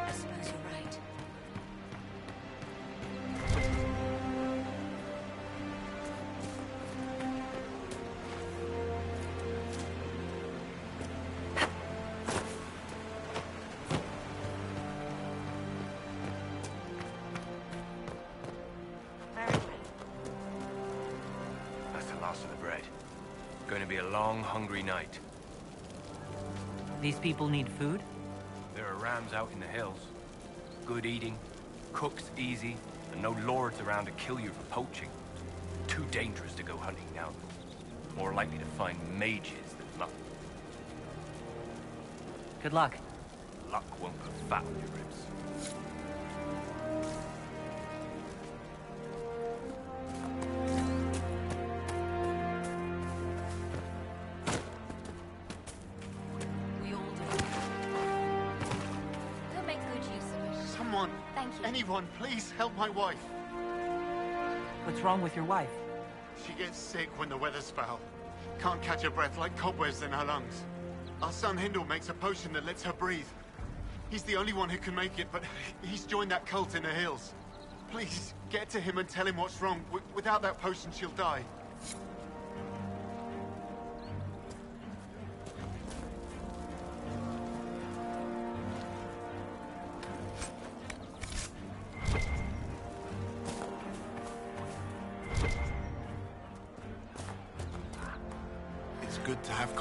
I suppose you're right. That's the last of the bread. Going to be a long, hungry night. These people need food? There are rams out in the hills. Good eating, cooks easy, and no lords around to kill you for poaching. Too dangerous to go hunting now. More likely to find mages than luck. Good luck. Luck won't put fat on your ribs. We all do. We'll make good use of it. Someone, Thank you. anyone, please help my wife. What's wrong with your wife? She gets sick when the weather's foul. Can't catch her breath like cobwebs in her lungs. Our son Hindle makes a potion that lets her breathe. He's the only one who can make it, but he's joined that cult in the hills. Please, get to him and tell him what's wrong. Without that potion, she'll die. It's good to have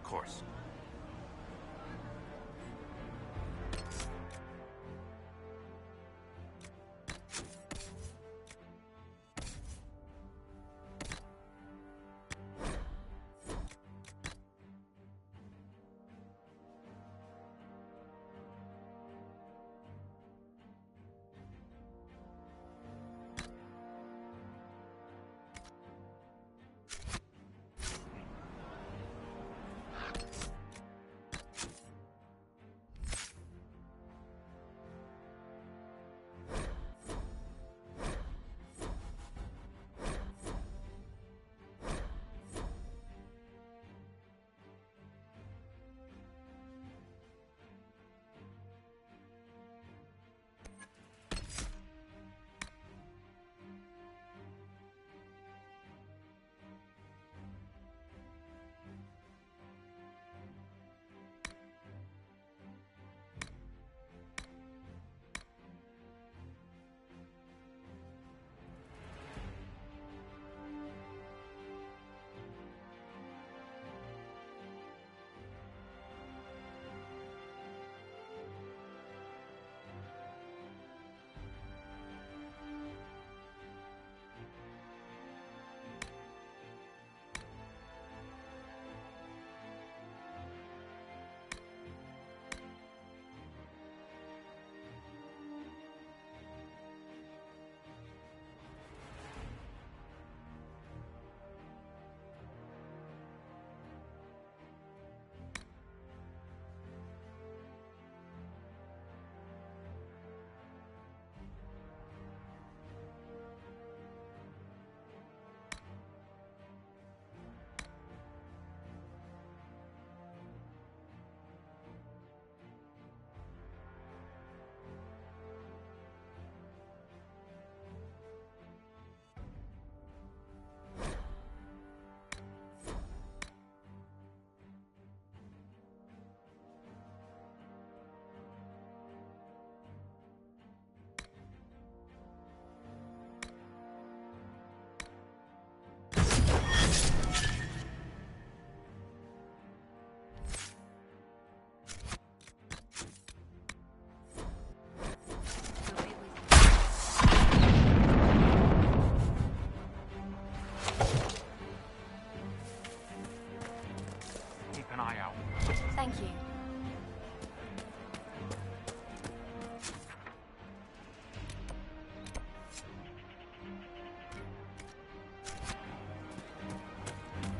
Of course.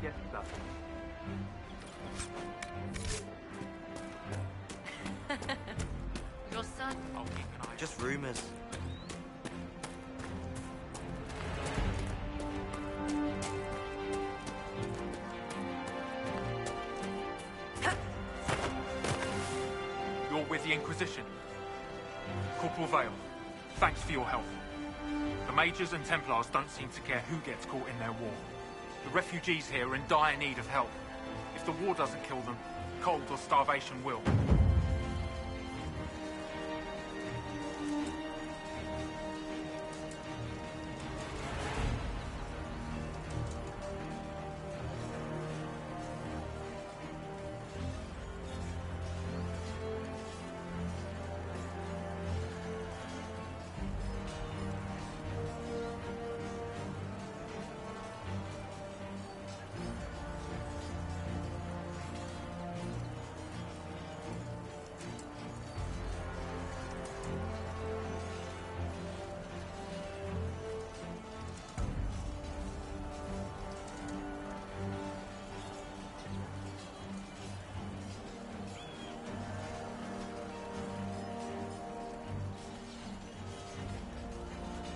Yes, sir. Your son? I'll keep an eye. Just rumors. You're with the Inquisition. Corporal Vale, thanks for your help. The Mages and Templars don't seem to care who gets caught in their war. The refugees here are in dire need of help. If the war doesn't kill them, cold or starvation will.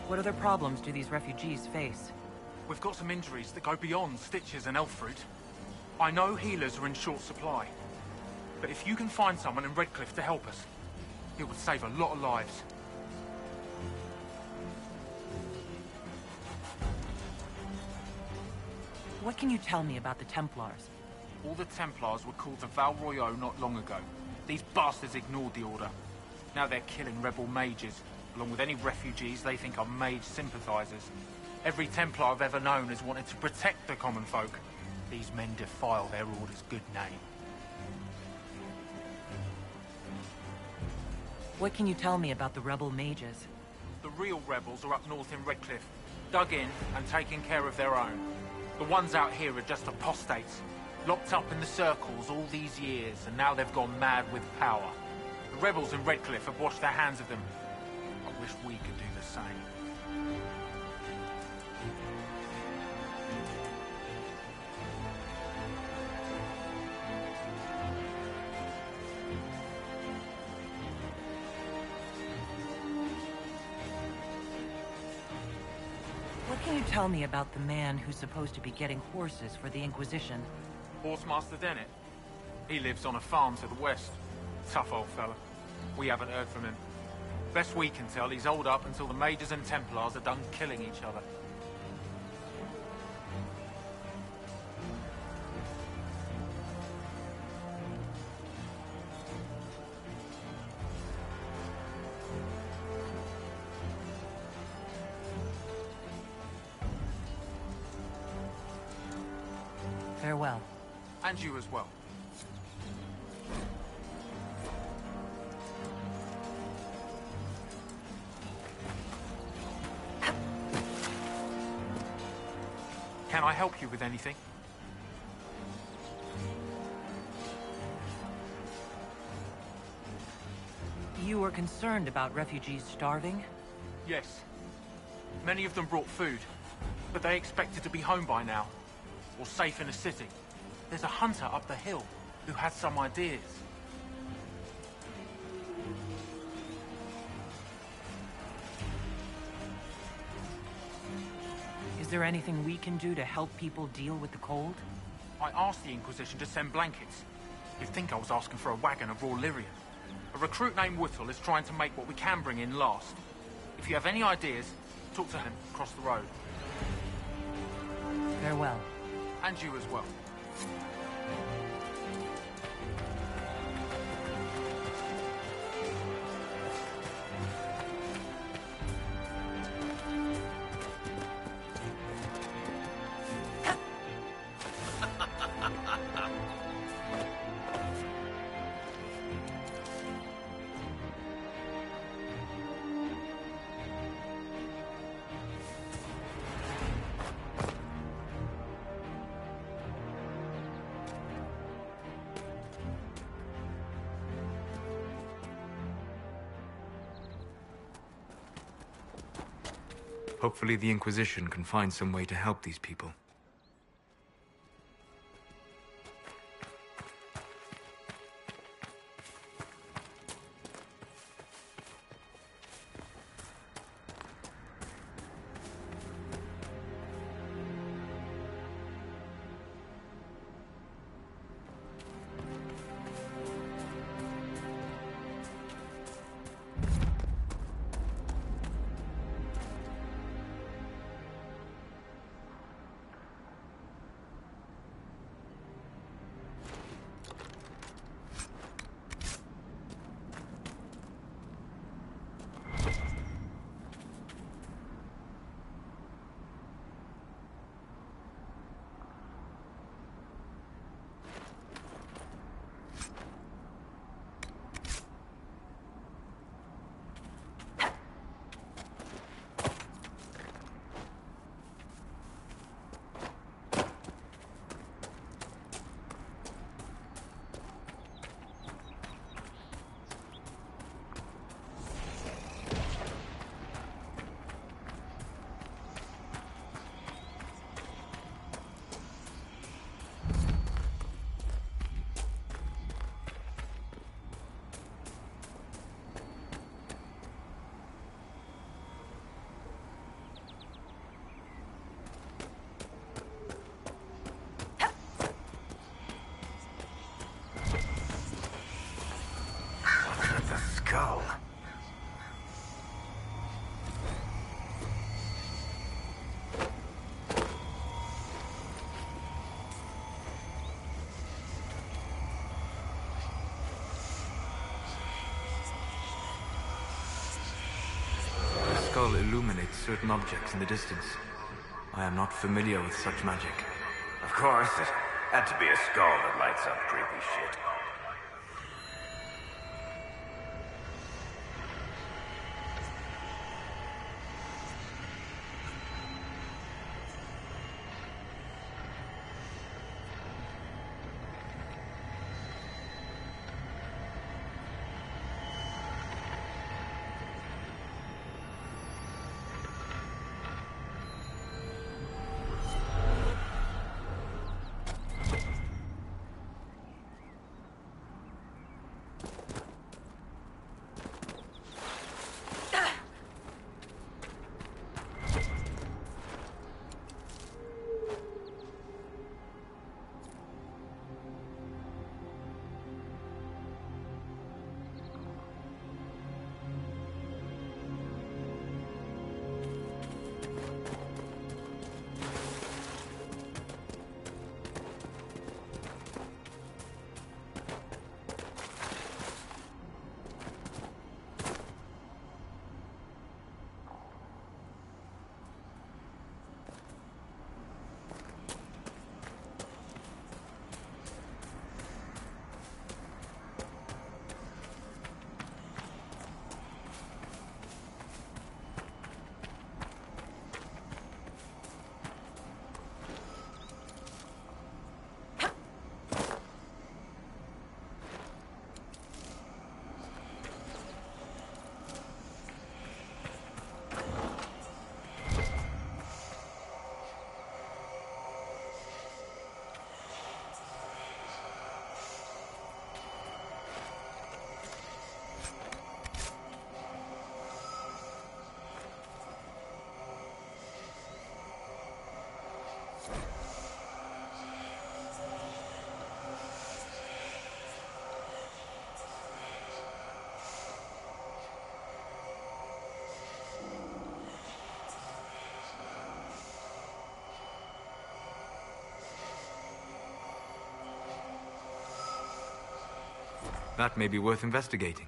What other problems do these refugees face? We've got some injuries that go beyond stitches and elf fruit. I know healers are in short supply, but if you can find someone in Redcliffe to help us, it would save a lot of lives. What can you tell me about the Templars? All the Templars were called the Val Royeaux not long ago. These bastards ignored the order. Now they're killing rebel mages, along with any refugees they think are mage sympathizers. Every Templar I've ever known has wanted to protect the common folk. These men defile their order's good name. What can you tell me about the rebel mages? The real rebels are up north in Redcliffe, dug in and taking care of their own. The ones out here are just apostates, locked up in the circles all these years, and now they've gone mad with power. The rebels in Redcliffe have washed their hands of them. I wish we could do the same. What can you tell me about the man who's supposed to be getting horses for the Inquisition? Horsemaster Dennett. He lives on a farm to the west. Tough old fella. We haven't heard from him. Best we can tell, he's holed up until the Mages and Templars are done killing each other. Farewell. And you as well. Can I help you with anything? You were concerned about refugees starving? Yes. Many of them brought food, but they expected to be home by now. Or safe in a city. There's a hunter up the hill who has some ideas. Is there anything we can do to help people deal with the cold? I asked the Inquisition to send blankets. You'd think I was asking for a wagon of raw Lyrian. A recruit named Whittle is trying to make what we can bring in last. If you have any ideas, talk to him across the road. Farewell. And you as well. Hopefully the Inquisition can find some way to help these people. skull illuminates certain objects in the distance. I am not familiar with such magic. Of course, it had to be a skull that lights up creepy shit. That may be worth investigating.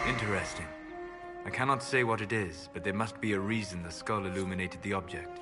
Interesting. I cannot say what it is, but there must be a reason the skull illuminated the object.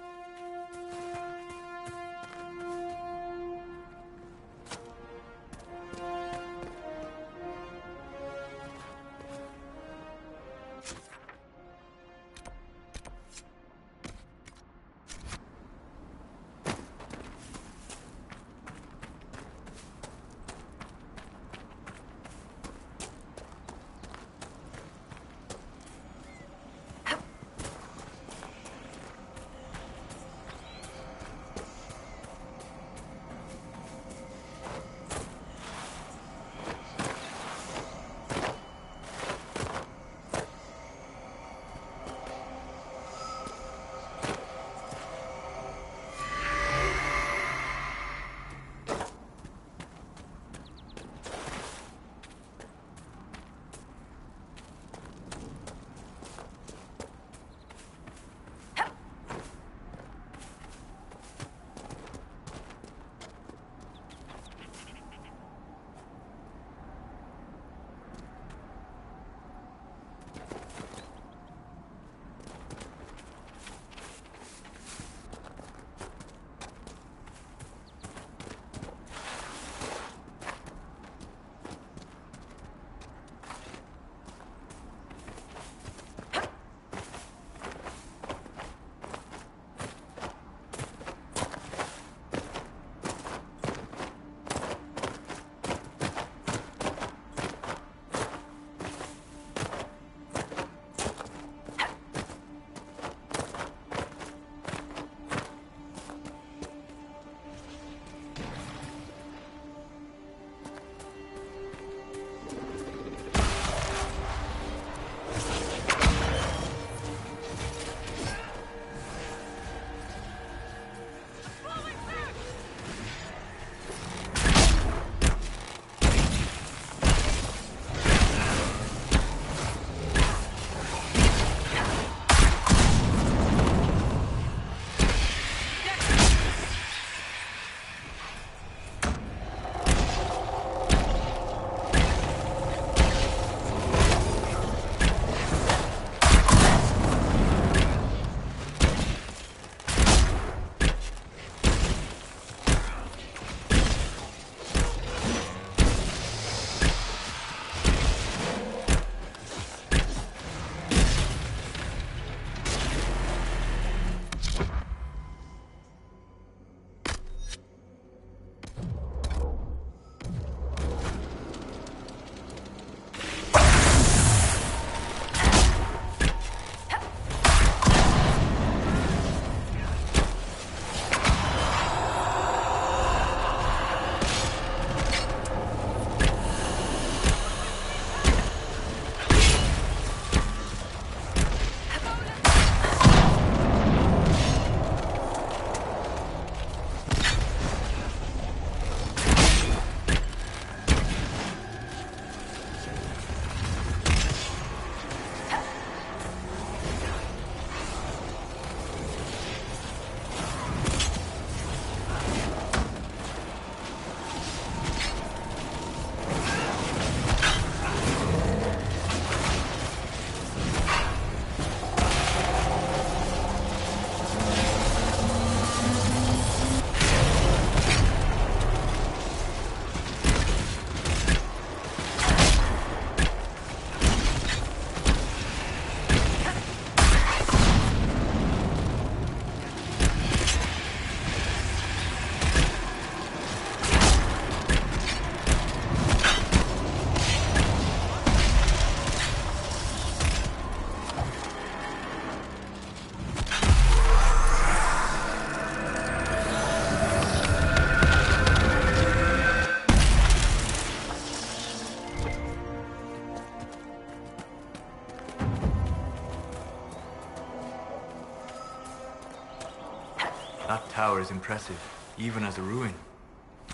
is impressive, even as a ruin.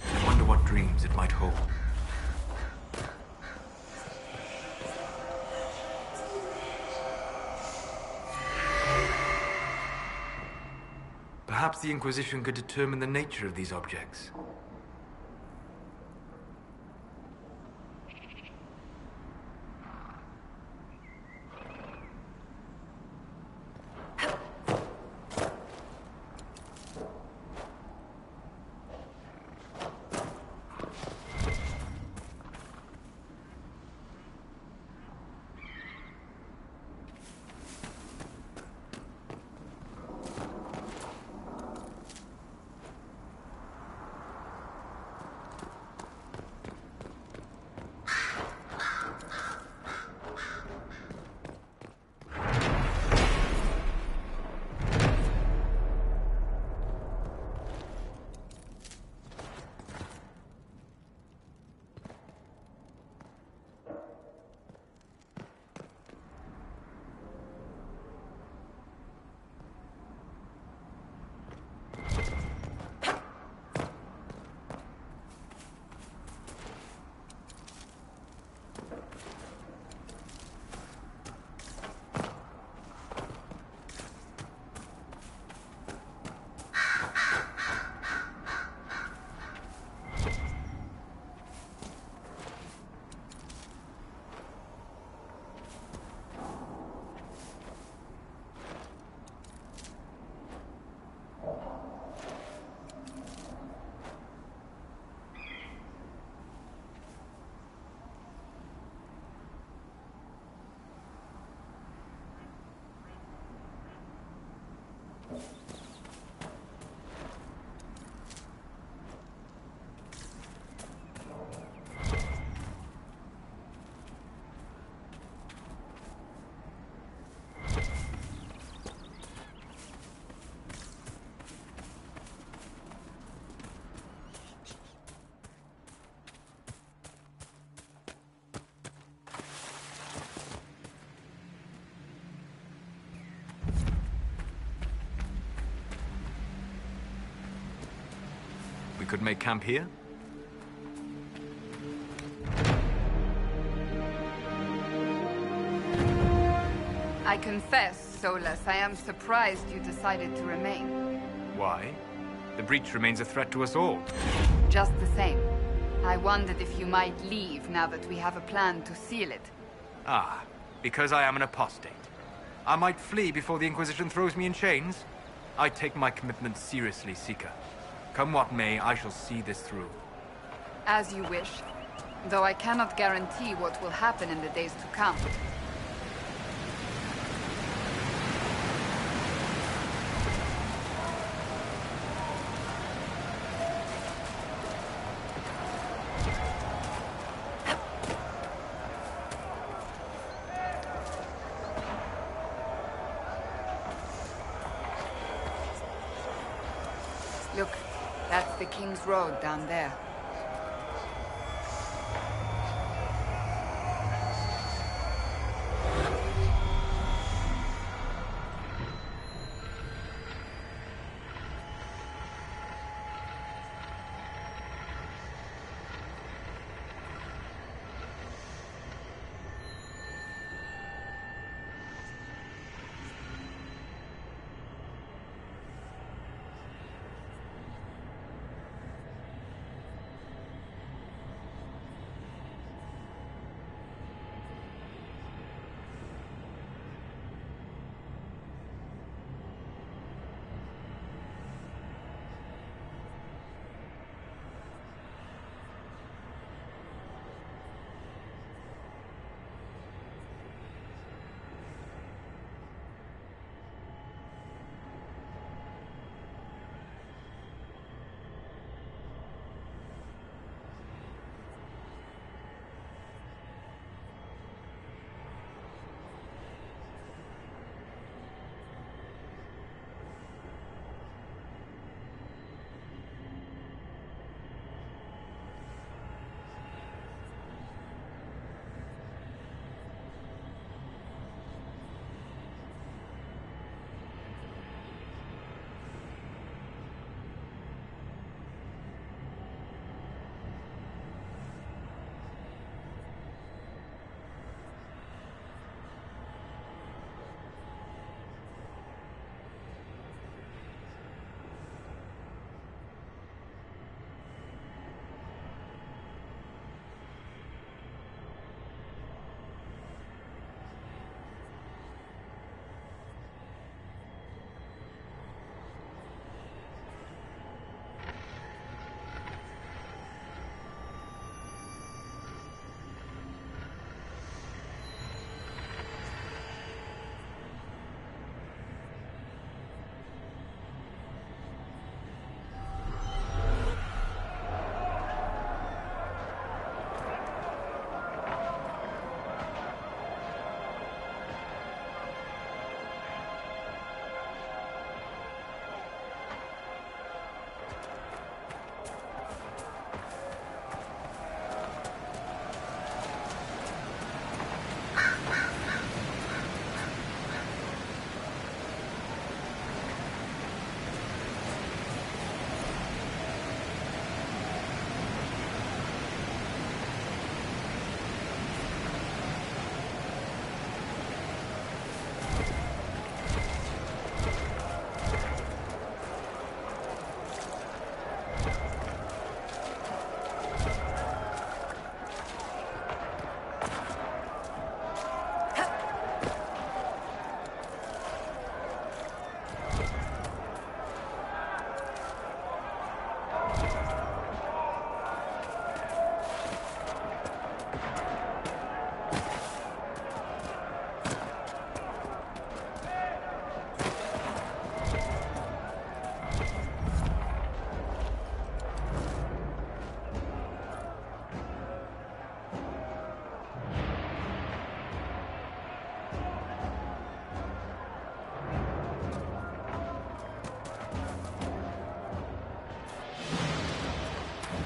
I wonder what dreams it might hold. Perhaps the Inquisition could determine the nature of these objects. We could make camp here? I confess, Solus, I am surprised you decided to remain. Why? The breach remains a threat to us all. Just the same. I wondered if you might leave now that we have a plan to seal it. Ah, because I am an apostate. I might flee before the Inquisition throws me in chains? I take my commitment seriously, Seeker. Come what may, I shall see this through. As you wish. Though I cannot guarantee what will happen in the days to come. Look, that's the King's Road down there.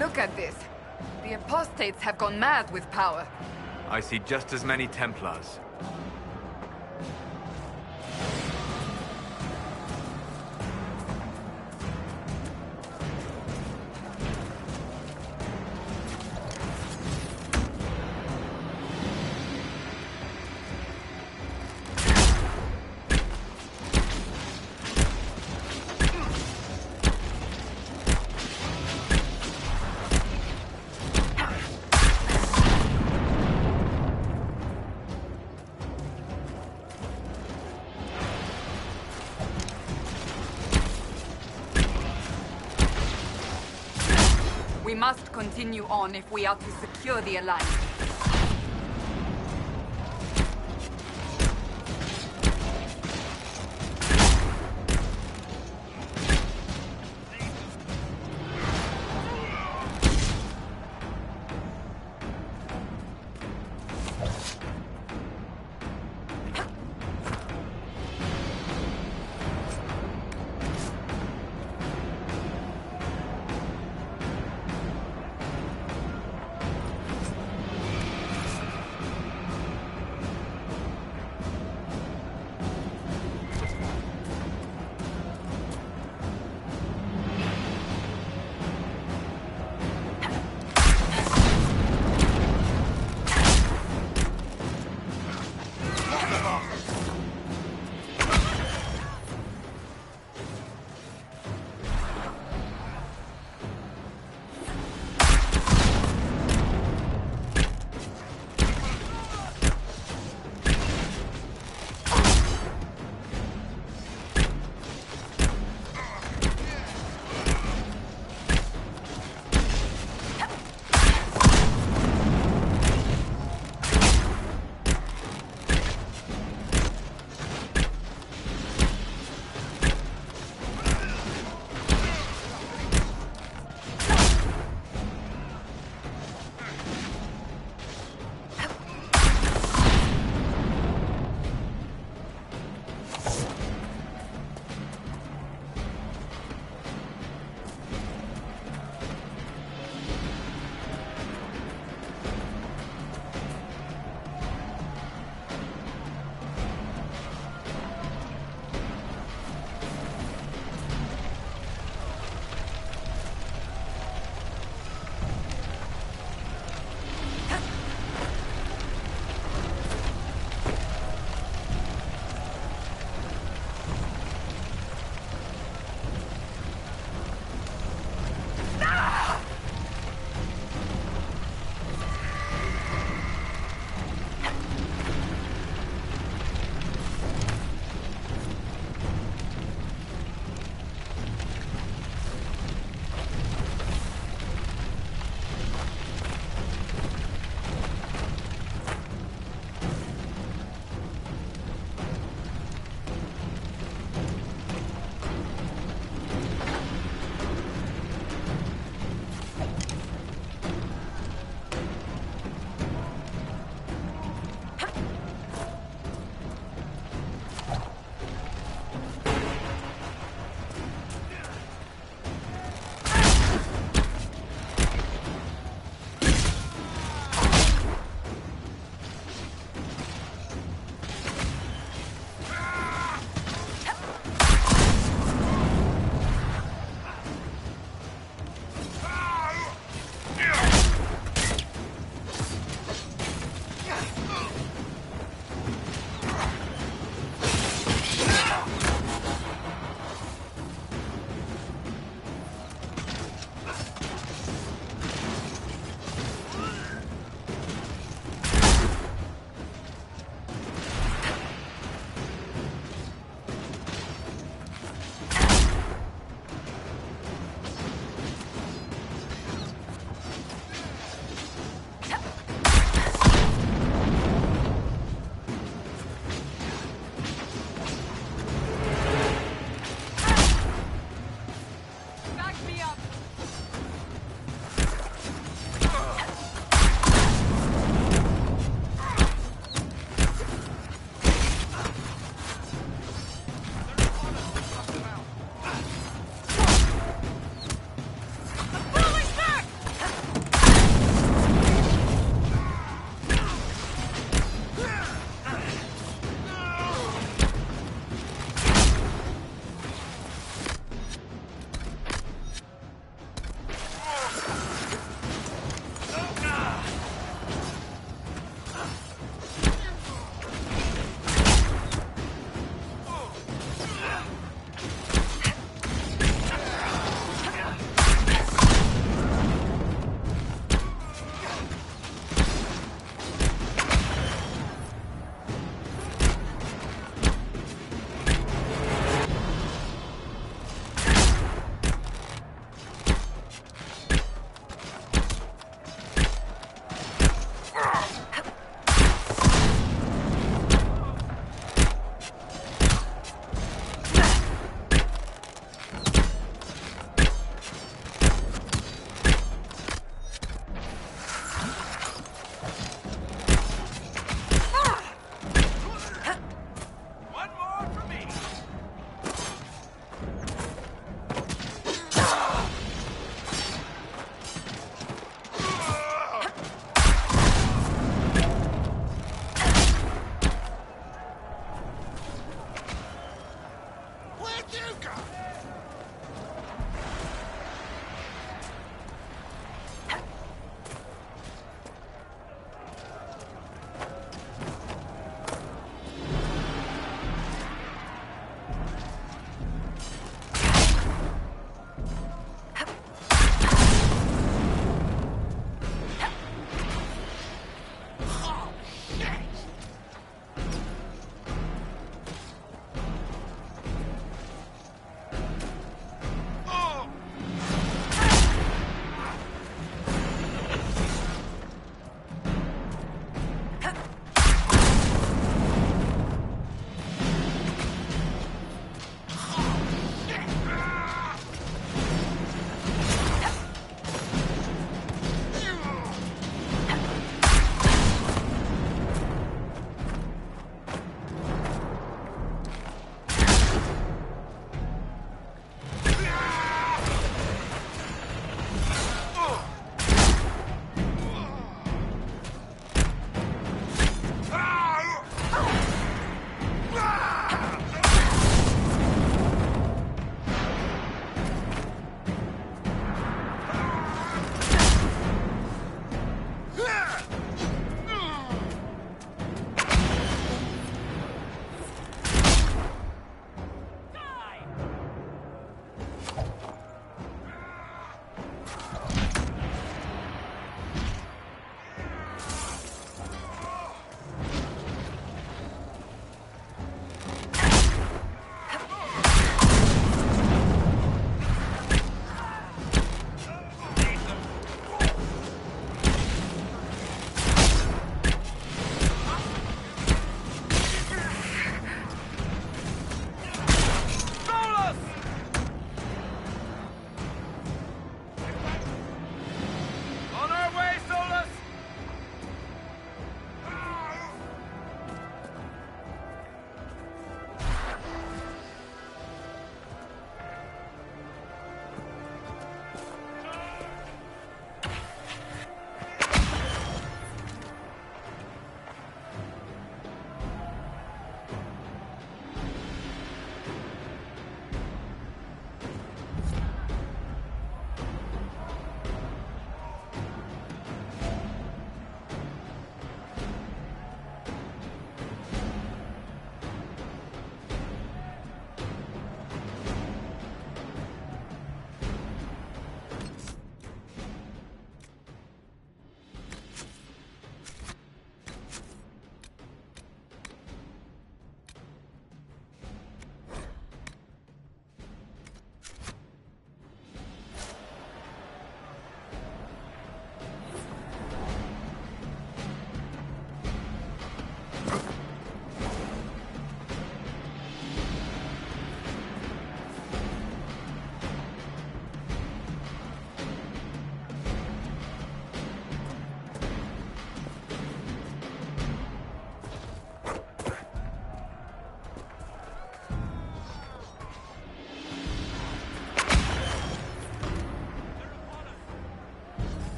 Look at this. The apostates have gone mad with power. I see just as many Templars. We must continue on if we are to secure the Alliance.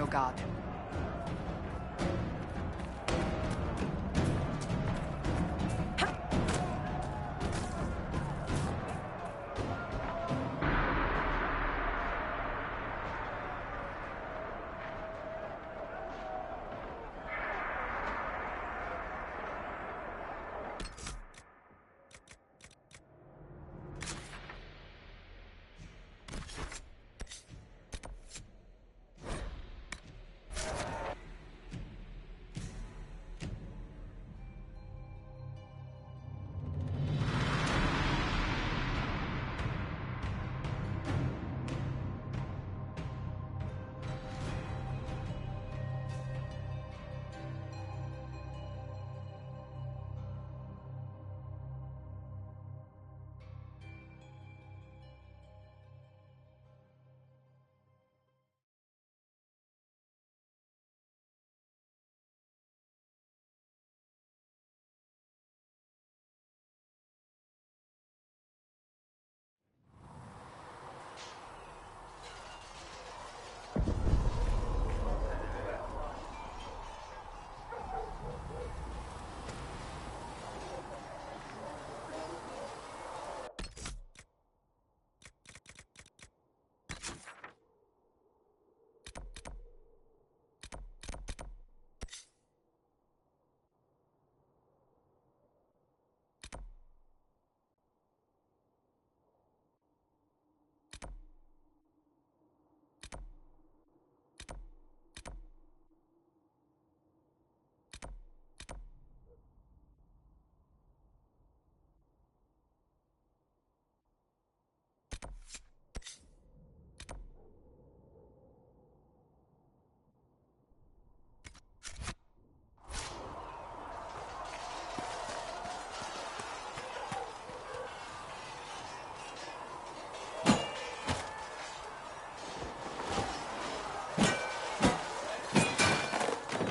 guard.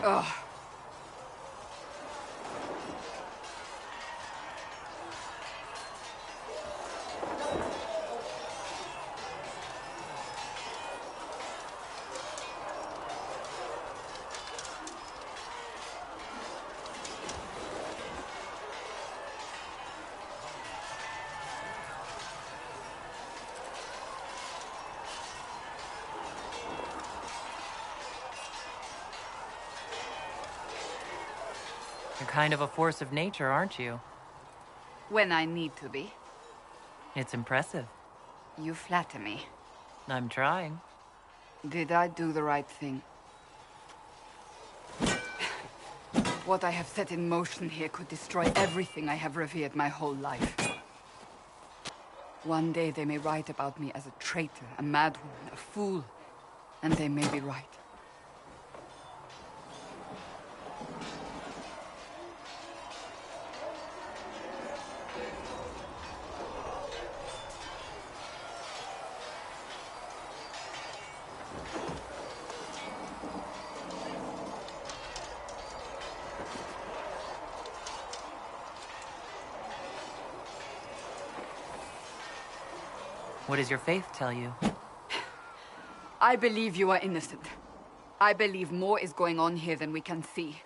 Ugh. You're kind of a force of nature, aren't you? When I need to be. It's impressive. You flatter me. I'm trying. Did I do the right thing? What I have set in motion here could destroy everything I have revered my whole life. One day they may write about me as a traitor, a madwoman, a fool, and they may be right. What does your faith tell you? I believe you are innocent. I believe more is going on here than we can see.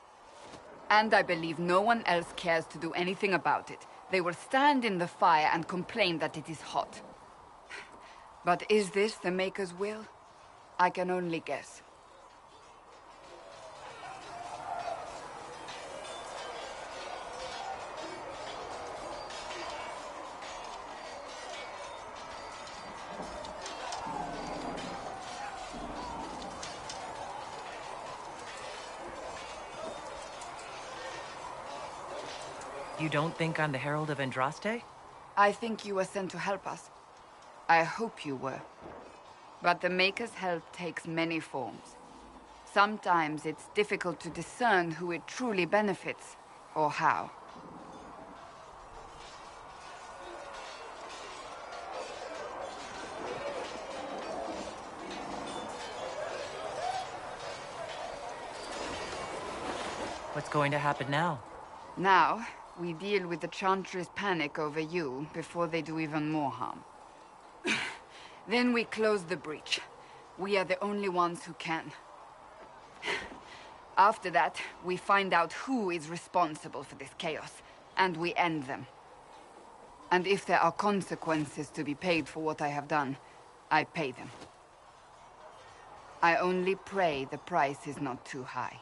And I believe no one else cares to do anything about it. They will stand in the fire and complain that it is hot. But is this the Maker's will? I can only guess. You don't think I'm the Herald of Andraste? I think you were sent to help us. I hope you were. But the Maker's help takes many forms. Sometimes it's difficult to discern who it truly benefits, or how. What's going to happen now? Now, we deal with the Chantry's panic over you before they do even more harm. Then we close the breach. We are the only ones who can. After that, we find out who is responsible for this chaos, and we end them. And if there are consequences to be paid for what I have done, I pay them. I only pray the price is not too high.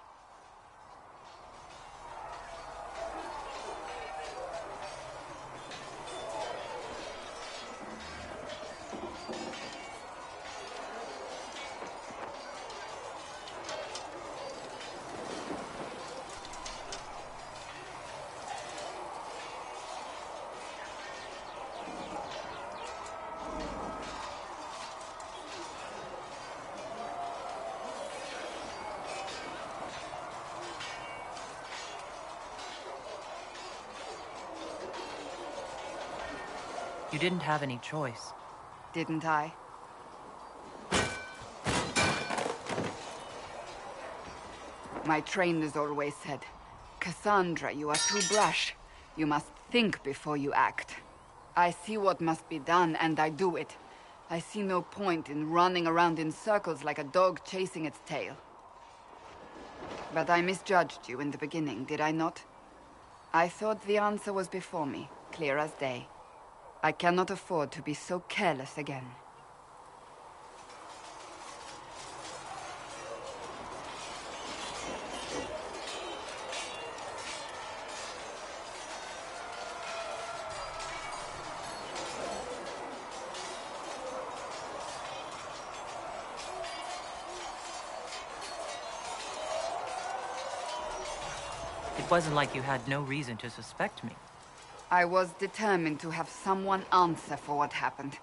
You didn't have any choice. Didn't I? My trainers always said, Cassandra, you are too brash. You must think before you act. I see what must be done, and I do it. I see no point in running around in circles like a dog chasing its tail. But I misjudged you in the beginning, did I not? I thought the answer was before me, clear as day. I cannot afford to be so careless again. It wasn't like you had no reason to suspect me. I was determined to have someone answer for what happened.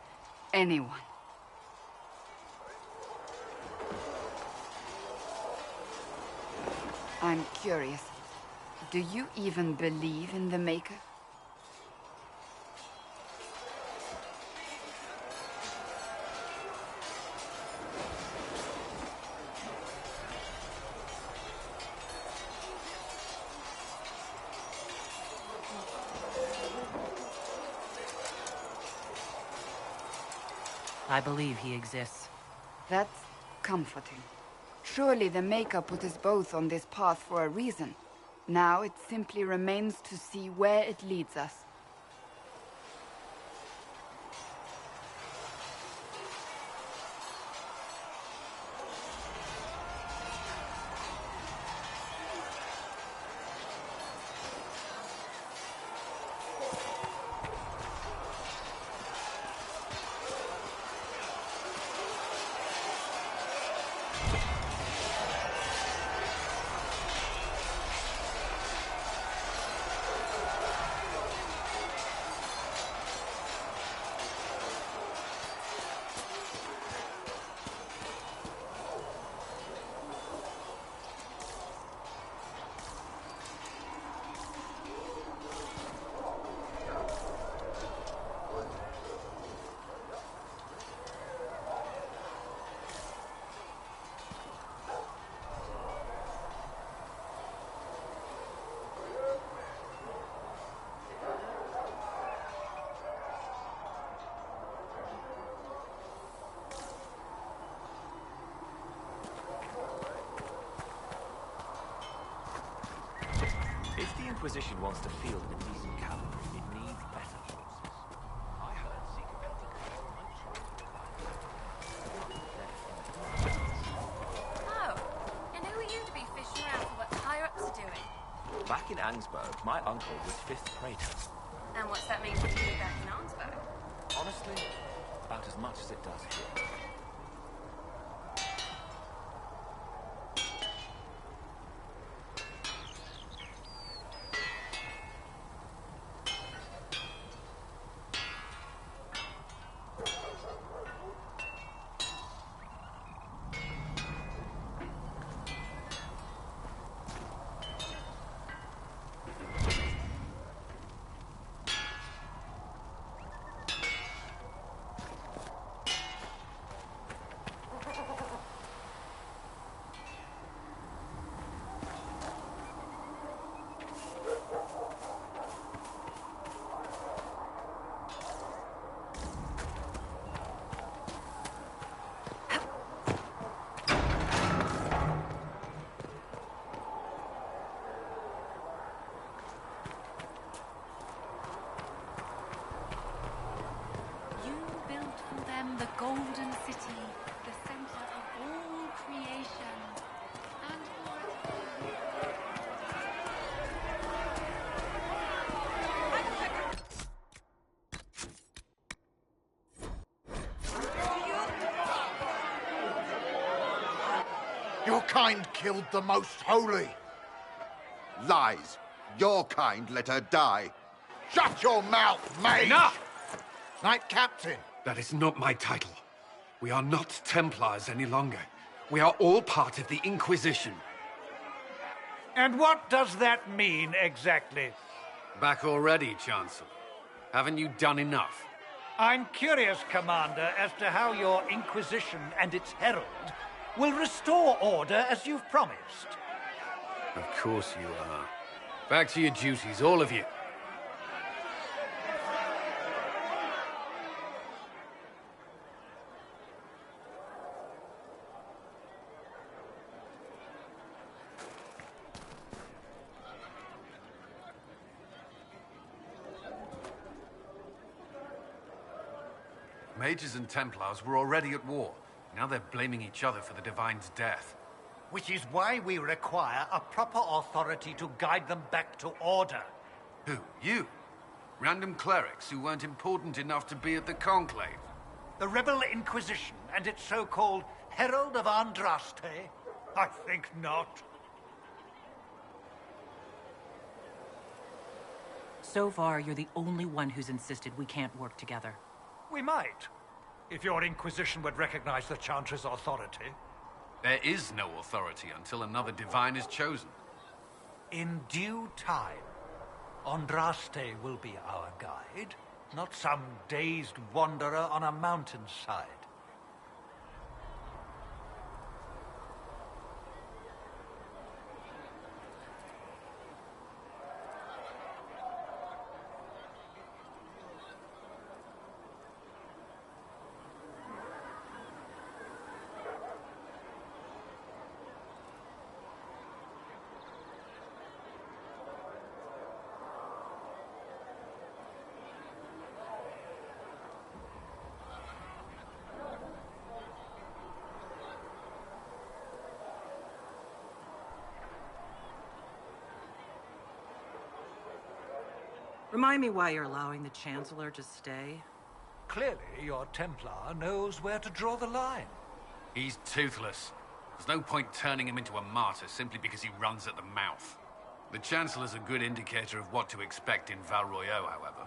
Anyone. I'm curious. Do you even believe in the Maker? I believe he exists. That's comforting. Surely the Maker put us both on this path for a reason. Now it simply remains to see where it leads us. If the Inquisition wants to field a decent cavalry, it needs better horses. I heard Seeker County Oh, and who are you to be fishing around for what higher-ups are doing? Back in Angsburg, my uncle was 5th Praetor. And what's that mean for you back in Arnsberg? Honestly, about as much as it does here. from the Golden City, the center of all creation. And for Your kind killed the Most Holy. Lies. Your kind let her die. Shut your mouth, mage! Enough! Knight Captain. That is not my title. We are not Templars any longer. We are all part of the Inquisition. And what does that mean, exactly? Back already, Chancellor. Haven't you done enough? I'm curious, Commander, as to how your Inquisition and its herald will restore order as you've promised. Of course you are. Back to your duties, all of you. Mages and Templars were already at war. Now they're blaming each other for the Divine's death. Which is why we require a proper authority to guide them back to order. Who? You? Random clerics who weren't important enough to be at the Conclave? The Rebel Inquisition and its so-called Herald of Andraste? I think not. So far, you're the only one who's insisted we can't work together. We might, if your Inquisition would recognize the Chantry's authority. There is no authority until another Divine is chosen. In due time, Andraste will be our guide, not some dazed wanderer on a mountainside. Remind me why you're allowing the Chancellor to stay. Clearly, your Templar knows where to draw the line. He's toothless. There's no point turning him into a martyr simply because he runs at the mouth. The Chancellor's a good indicator of what to expect in Val Royeaux, however.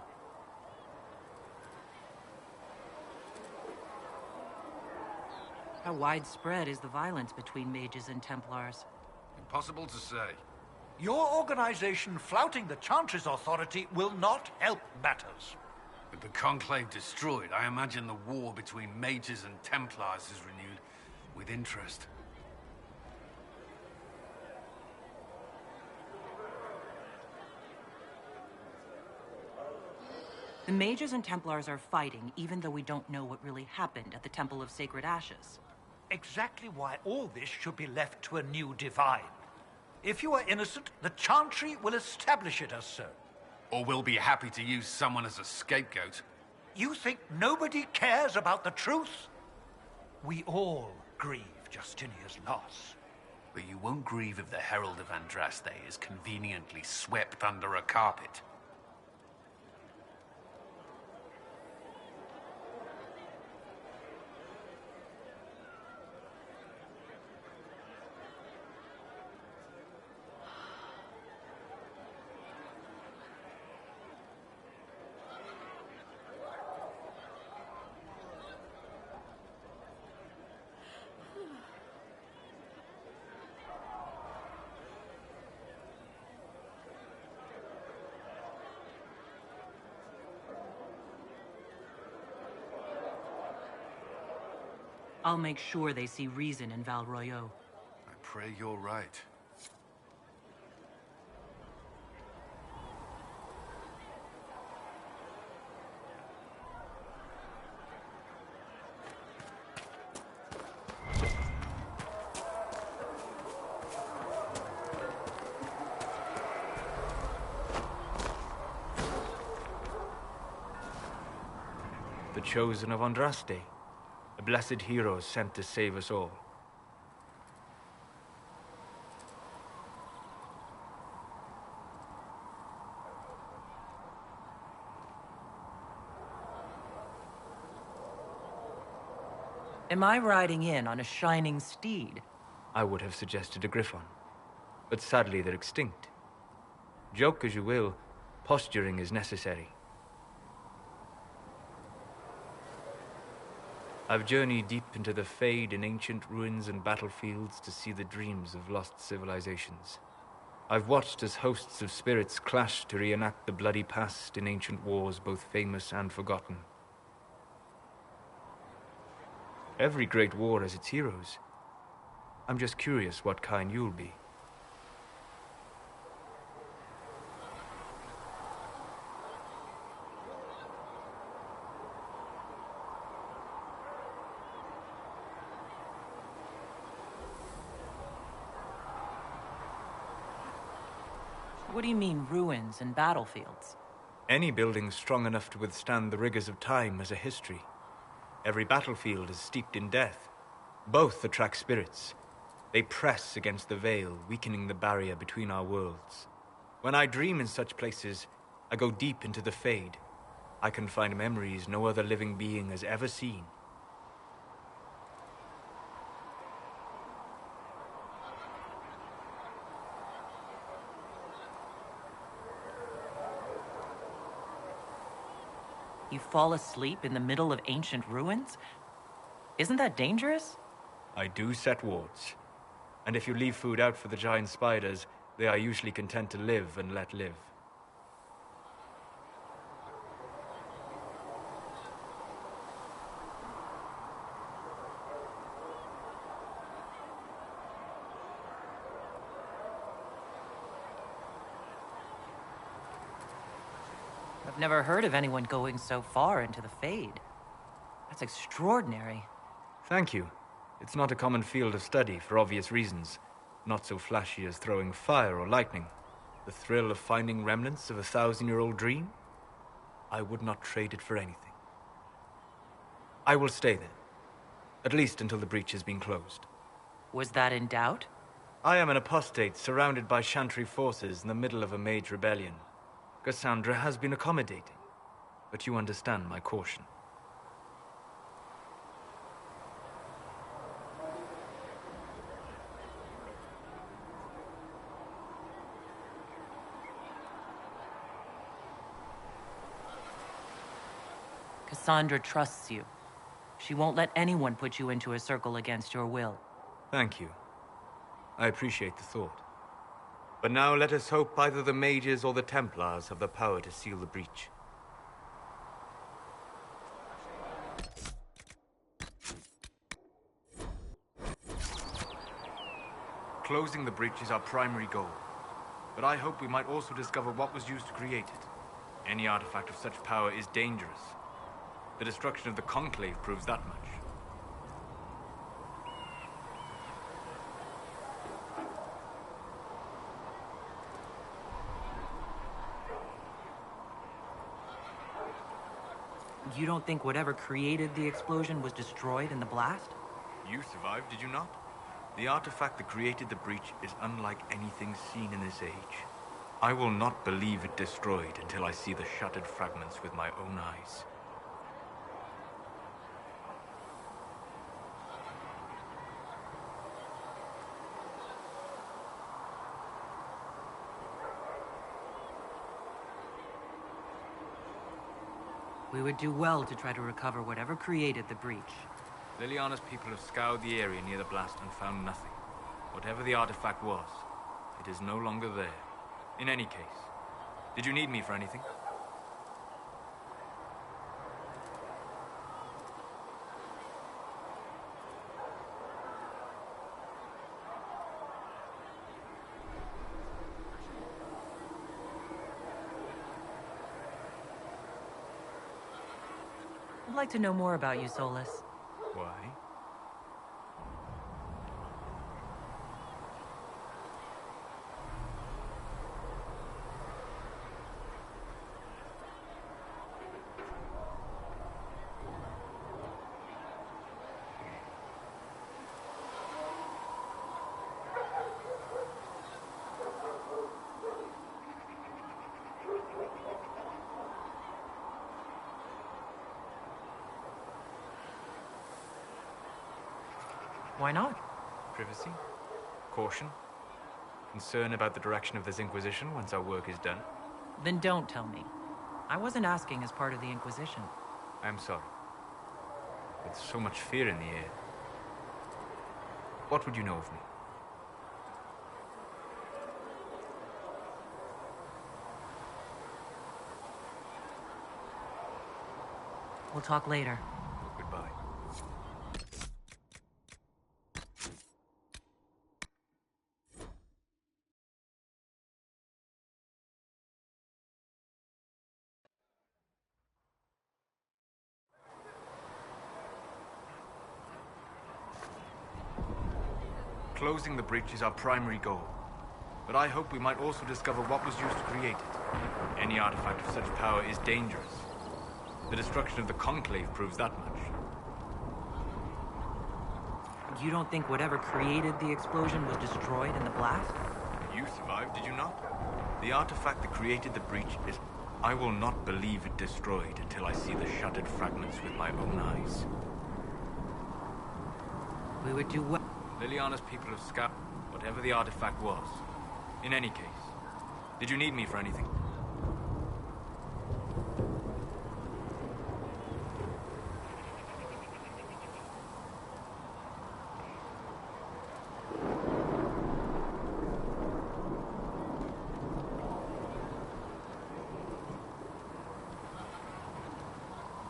How widespread is the violence between mages and Templars? Impossible to say. Your organization flouting the Chantry's authority will not help matters. With the Conclave destroyed, I imagine the war between mages and Templars is renewed with interest. The mages and Templars are fighting, even though we don't know what really happened at the Temple of Sacred Ashes. Exactly why all this should be left to a new Divine. If you are innocent, the Chantry will establish it as so. Or we'll be happy to use someone as a scapegoat. You think nobody cares about the truth? We all grieve Justinia's loss. But you won't grieve if the Herald of Andraste is conveniently swept under a carpet. I'll make sure they see reason in Val Royeaux. I pray you're right. The Chosen of Andraste. blessed heroes sent to save us all. Am I riding in on a shining steed? I would have suggested a griffon, but sadly they're extinct. Joke as you will, posturing is necessary. I've journeyed deep into the Fade in ancient ruins and battlefields to see the dreams of lost civilizations. I've watched as hosts of spirits clash to reenact the bloody past in ancient wars both famous and forgotten. Every great war has its heroes. I'm just curious what kind you'll be. What do you mean, ruins and battlefields? Any building strong enough to withstand the rigors of time has a history. Every battlefield is steeped in death. Both attract spirits. They press against the veil, weakening the barrier between our worlds. When I dream in such places, I go deep into the Fade. I can find memories no other living being has ever seen. You fall asleep in the middle of ancient ruins? Isn't that dangerous? I do set wards. And if you leave food out for the giant spiders, they are usually content to live and let live. I've never heard of anyone going so far into the Fade. That's extraordinary. Thank you. It's not a common field of study for obvious reasons. Not so flashy as throwing fire or lightning. The thrill of finding remnants of a 1,000-year-old dream? I would not trade it for anything. I will stay there. At least until the breach has been closed. Was that in doubt? I am an apostate surrounded by Chantry forces in the middle of a mage rebellion. Cassandra has been accommodating, but you understand my caution. Cassandra trusts you. She won't let anyone put you into a circle against your will. Thank you. I appreciate the thought. But now let us hope either the mages or the Templars have the power to seal the breach. Closing the breach is our primary goal. But I hope we might also discover what was used to create it. Any artifact of such power is dangerous. The destruction of the Conclave proves that much. You don't think whatever created the explosion was destroyed in the blast? You survived, did you not? The artifact that created the breach is unlike anything seen in this age. I will not believe it destroyed until I see the shattered fragments with my own eyes. We would do well to try to recover whatever created the breach. Liliana's people have scoured the area near the blast and found nothing. Whatever the artifact was, it is no longer there. In any case, did you need me for anything? I'd like to know more about you, Solus. Why? Why not? Privacy, caution, concern about the direction of this Inquisition once our work is done. Then don't tell me. I wasn't asking as part of the Inquisition. I'm sorry. With so much fear in the air. What would you know of me? We'll talk later. Goodbye. Closing the breach is our primary goal. But I hope we might also discover what was used to create it. Any artifact of such power is dangerous. The destruction of the Conclave proves that much. You don't think whatever created the explosion was destroyed in the blast? You survived, did you not? The artifact that created the breach is... I will not believe it destroyed until I see the shattered fragments with my own eyes. We would do what? Liliana's people have scouted whatever the artifact was. In any case, did you need me for anything?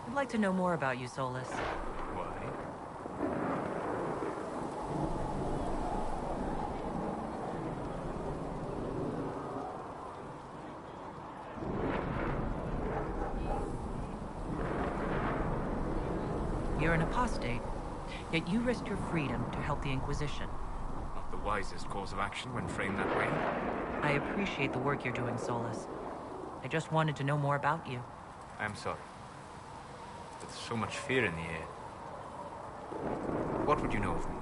I'd like to know more about you, Solus. Why? You're an apostate, yet you risked your freedom to help the Inquisition. Not the wisest course of action when framed that way. I appreciate the work you're doing, Solus. I just wanted to know more about you. I am sorry. With so much fear in the air. What would you know of me?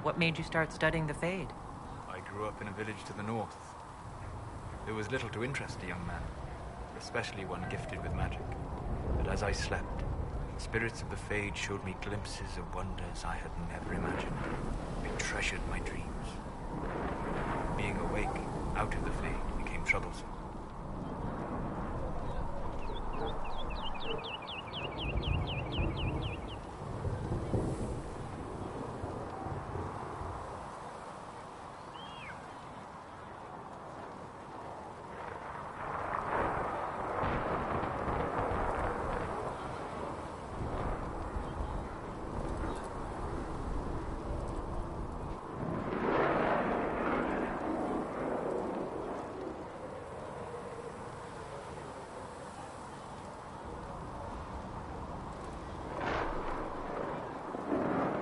What made you start studying the Fade? I grew up in a village to the north. There was little to interest a young man, especially one gifted with magic. But as I slept, spirits of the Fade showed me glimpses of wonders I had never imagined. I treasured my dreams. Being awake, out of the Fade, became troublesome.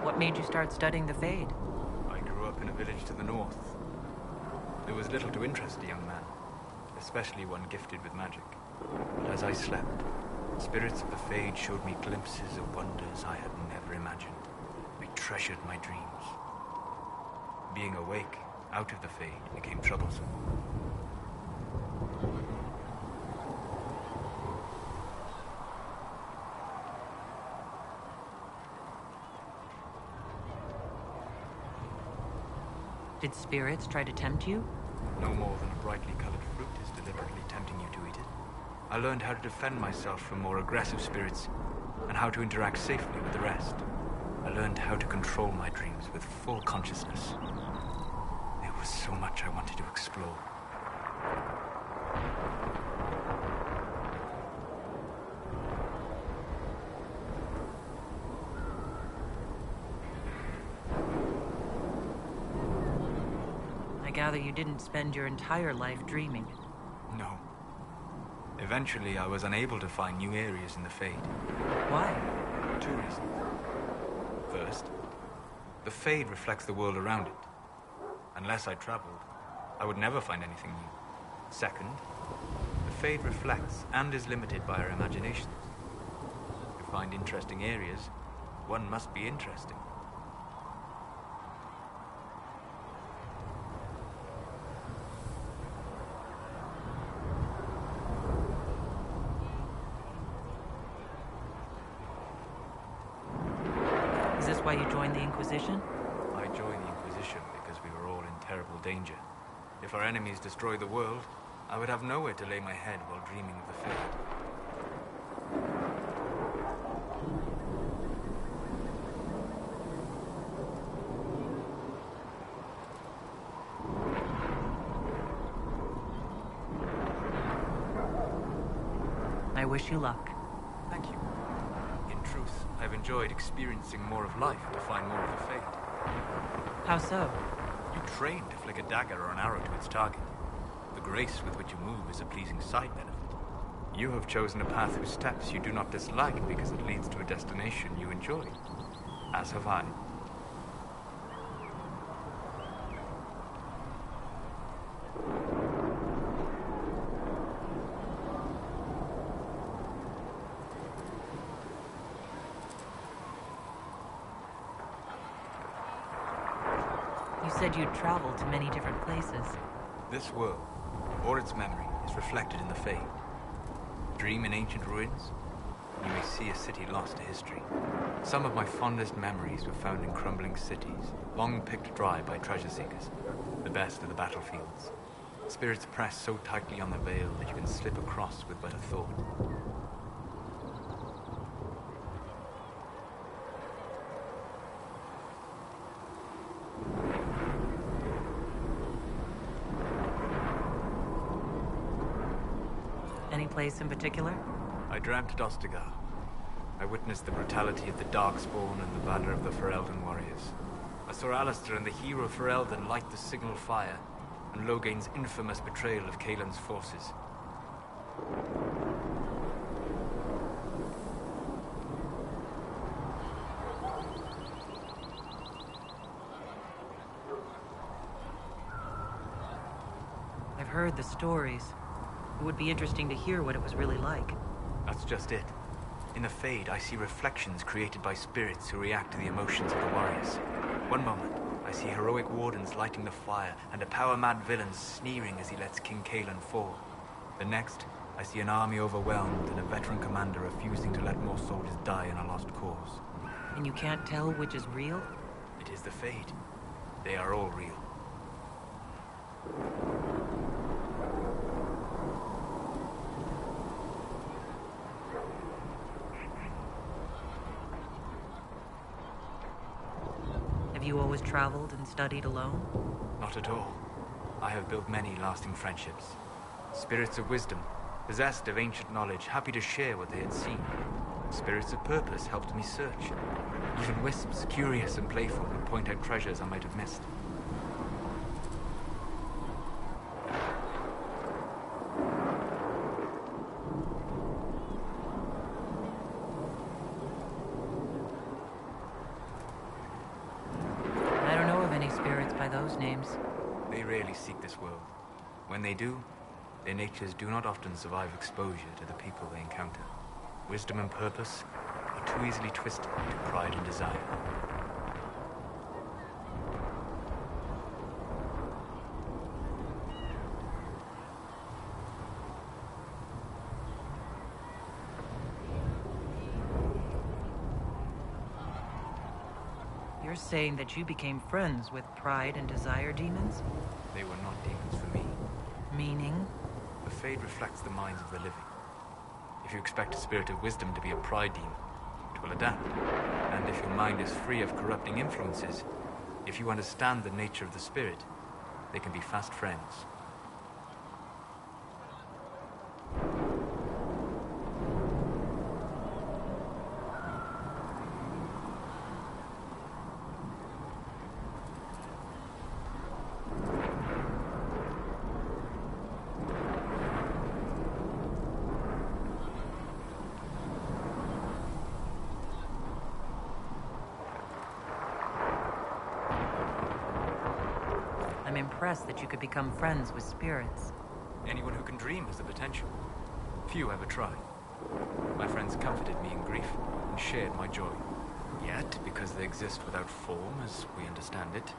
What made you start studying the Fade? I grew up in a village to the north. There was little to interest a young man, especially one gifted with magic. But as I slept, spirits of the Fade showed me glimpses of wonders I had never imagined. I treasured my dreams. Being awake, out of the Fade, became troublesome. Did spirits try to tempt you? No more than a brightly colored fruit is deliberately tempting you to eat it. I learned how to defend myself from more aggressive spirits, and how to interact safely with the rest. I learned how to control my dreams with full consciousness. There was so much I wanted to explore. I gather you didn't spend your entire life dreaming. No. Eventually, I was unable to find new areas in the Fade. Why? 2 reasons. First, the Fade reflects the world around it. Unless I traveled, I would never find anything new. Second, the Fade reflects and is limited by our imaginations. To find interesting areas, one must be interesting. Is this why you joined the Inquisition? I joined the Inquisition because we were all in terrible danger. If our enemies destroy the world, I would have nowhere to lay my head while dreaming of the Fade. I wish you luck. Thank you. In truth, I've enjoyed experiencing more of life to find more of the Fade. How so? You train to flick a dagger or an arrow to its target. The grace with which you move is a pleasing side benefit. You have chosen a path whose steps you do not dislike because it leads to a destination you enjoy. As have I. You said you'd traveled to many different places. This world, or its memory, is reflected in the Fade. Dream in ancient ruins, you may see a city lost to history. Some of my fondest memories were found in crumbling cities, long picked dry by treasure seekers. The best of the battlefields. Spirits press so tightly on the veil that you can slip across with but a thought. Any place in particular? I dreamt at Ostagar. I witnessed the brutality of the Darkspawn and the valor of the Ferelden warriors. I saw Alistair and the hero Ferelden light the signal fire, and Logain's infamous betrayal of Caelan's forces. I've heard the stories. It would be interesting to hear what it was really like. That's just it. In the Fade, I see reflections created by spirits who react to the emotions of the warriors. One moment, I see heroic wardens lighting the fire, and a power-mad villain sneering as he lets King Caelan fall. The next, I see an army overwhelmed and a veteran commander refusing to let more soldiers die in a lost cause. And you can't tell which is real? It is the Fade. They are all real. Have you always traveled and studied alone? Not at all. I have built many lasting friendships. Spirits of wisdom, possessed of ancient knowledge, happy to share what they had seen. Spirits of purpose helped me search. Even wisps, curious and playful, would point out treasures I might have missed. I don't know of any spirits by those names. They rarely seek this world. When they do, their natures do not often survive exposure to the people they encounter. Wisdom and purpose are too easily twisted to pride and desire. You're saying that you became friends with pride and desire demons? They were not demons for me. Meaning? The Fade reflects the minds of the living. If you expect a spirit of wisdom to be a pride demon, it will adapt. And if your mind is free of corrupting influences, if you understand the nature of the spirit, they can be fast friends. I'm impressed that you could become friends with spirits. Anyone who can dream has the potential. Few ever try. My friends comforted me in grief and shared my joy. Yet, because they exist without form, as we understand it,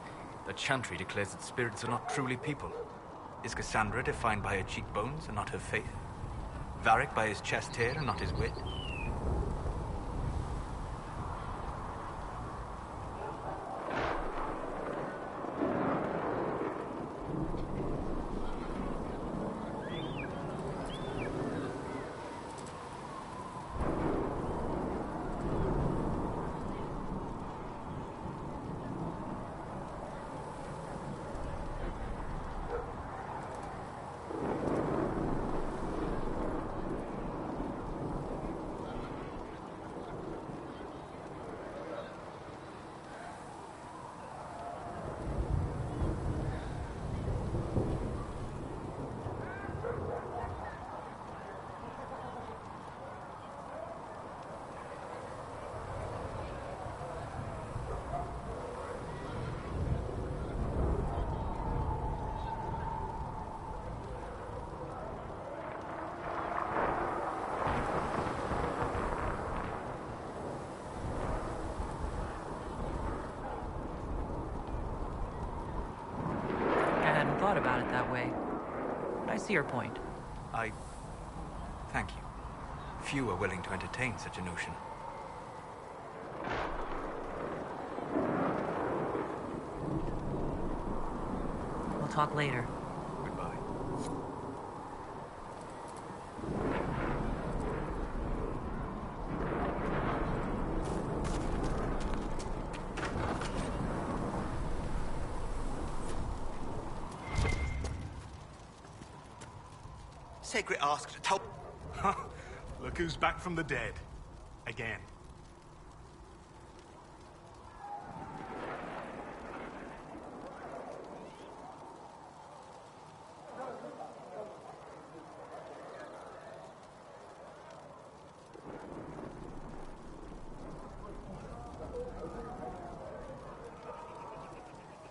the Chantry declares that spirits are not truly people. Is Cassandra defined by her cheekbones and not her faith? Varric by his chest hair and not his wit? Thought about it that way. But I see your point. Thank you. Few are willing to entertain such a notion. We'll talk later. Goodbye. Sacred asked to tell... Look who's back from the dead. Again.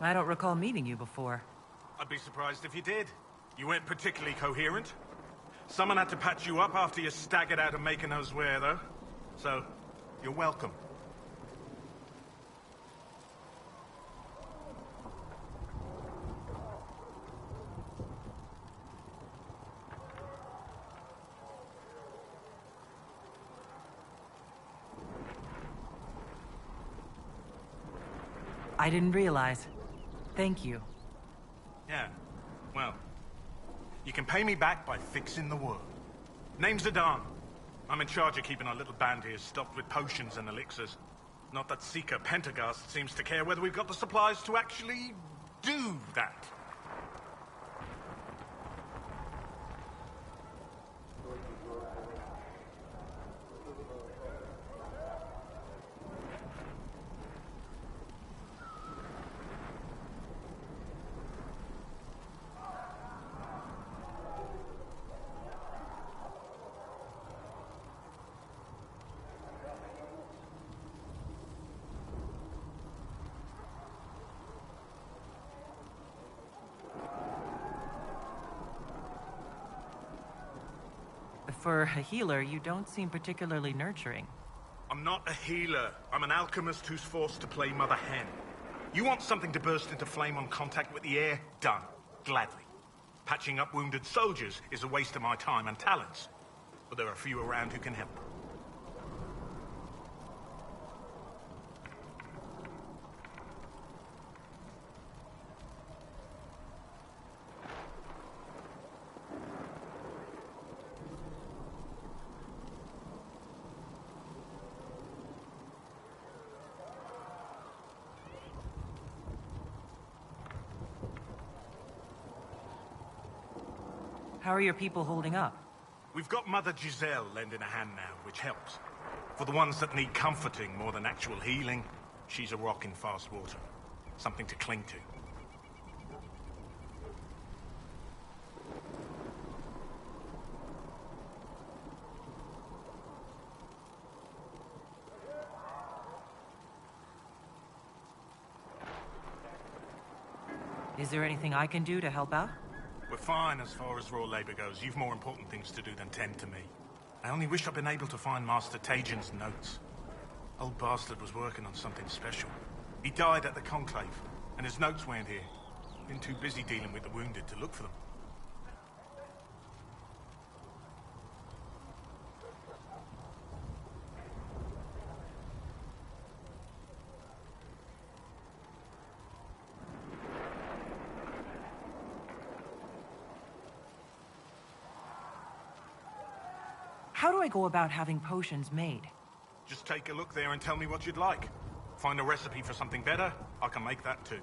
I don't recall meeting you before. I'd be surprised if you did. You weren't particularly coherent. Someone had to patch you up after you staggered out of making those wear, though. So, you're welcome. I didn't realize. Thank you. Yeah, well, you can pay me back by fixing the world. Name's Adan. I'm in charge of keeping our little band here stocked with potions and elixirs. Not that Seeker Pentagast seems to care whether we've got the supplies to actually do that. For a healer, you don't seem particularly nurturing. I'm not a healer. I'm an alchemist who's forced to play Mother Hen. You want something to burst into flame on contact with the air? Done. Gladly. Patching up wounded soldiers is a waste of my time and talents. But there are few around who can help. How are your people holding up? We've got Mother Giselle lending a hand now, which helps. For the ones that need comforting more than actual healing, she's a rock in fast water. Something to cling to. Is there anything I can do to help out? We're fine as far as raw labor goes. You've more important things to do than tend to me. I only wish I'd been able to find Master Tajin's notes. Old bastard was working on something special. He died at the Conclave, and his notes weren't here. Been too busy dealing with the wounded to look for them. How do I go about having potions made? Just take a look there and tell me what you'd like. Find a recipe for something better, I can make that too.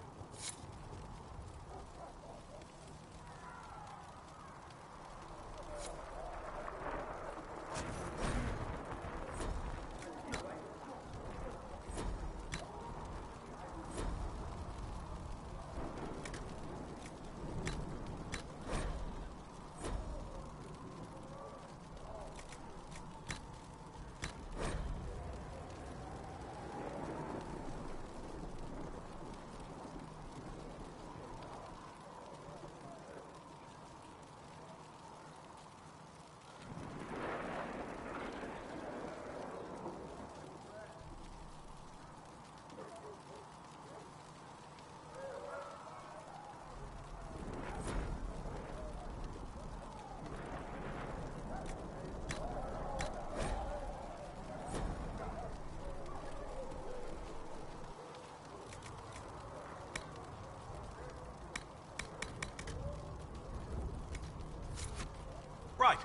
Right.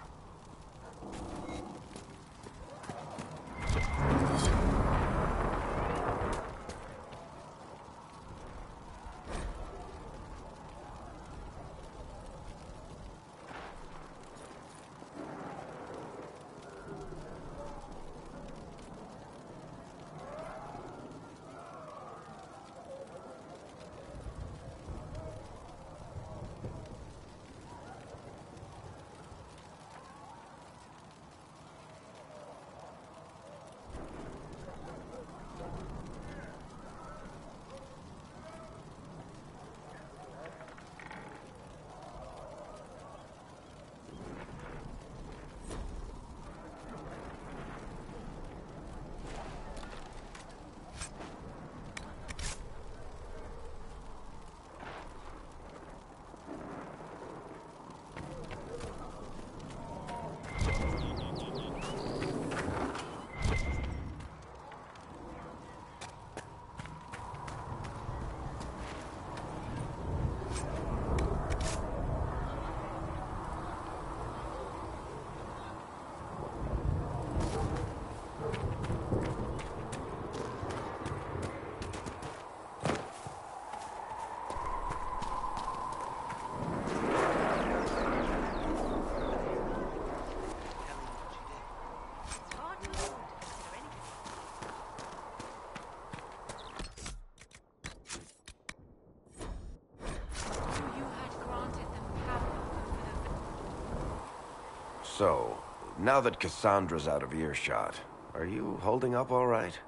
So, now that Cassandra's out of earshot, are you holding up all right?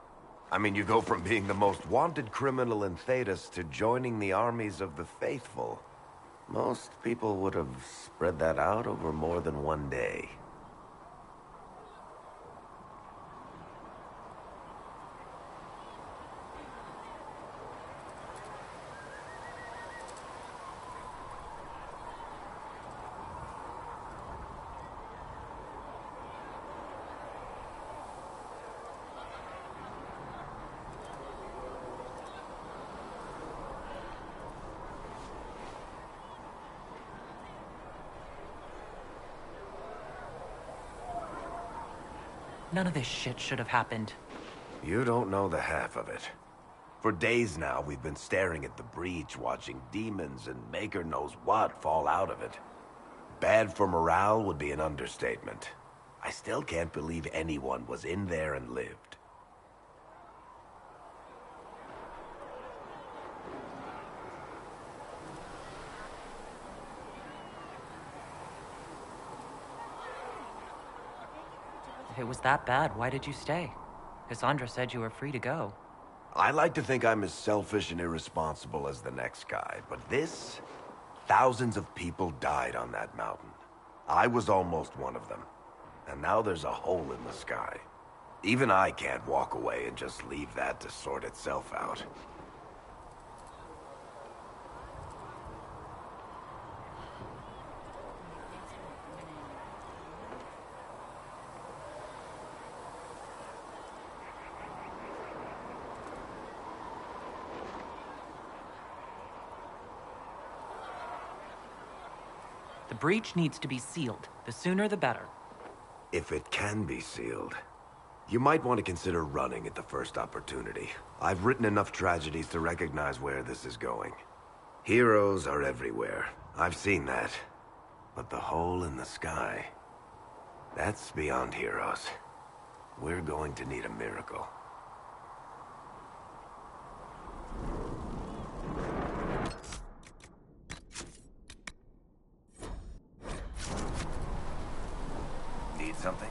I mean, you go from being the most wanted criminal in Thedas to joining the armies of the faithful. Most people would have spread that out over more than one day. None of this shit should have happened. You don't know the half of it. For days now, we've been staring at the breach, watching demons and maker knows what fall out of it. Bad for morale would be an understatement. I still can't believe anyone was in there and lived. If it was that bad, why did you stay? Cassandra said you were free to go. I like to think I'm as selfish and irresponsible as the next guy, but this... Thousands of people died on that mountain. I was almost one of them. And now there's a hole in the sky. Even I can't walk away and just leave that to sort itself out. The breach needs to be sealed. The sooner the better. If it can be sealed, you might want to consider running at the first opportunity. I've written enough tragedies to recognize where this is going. Heroes are everywhere. I've seen that. But the hole in the sky, that's beyond heroes. We're going to need a miracle. Need something?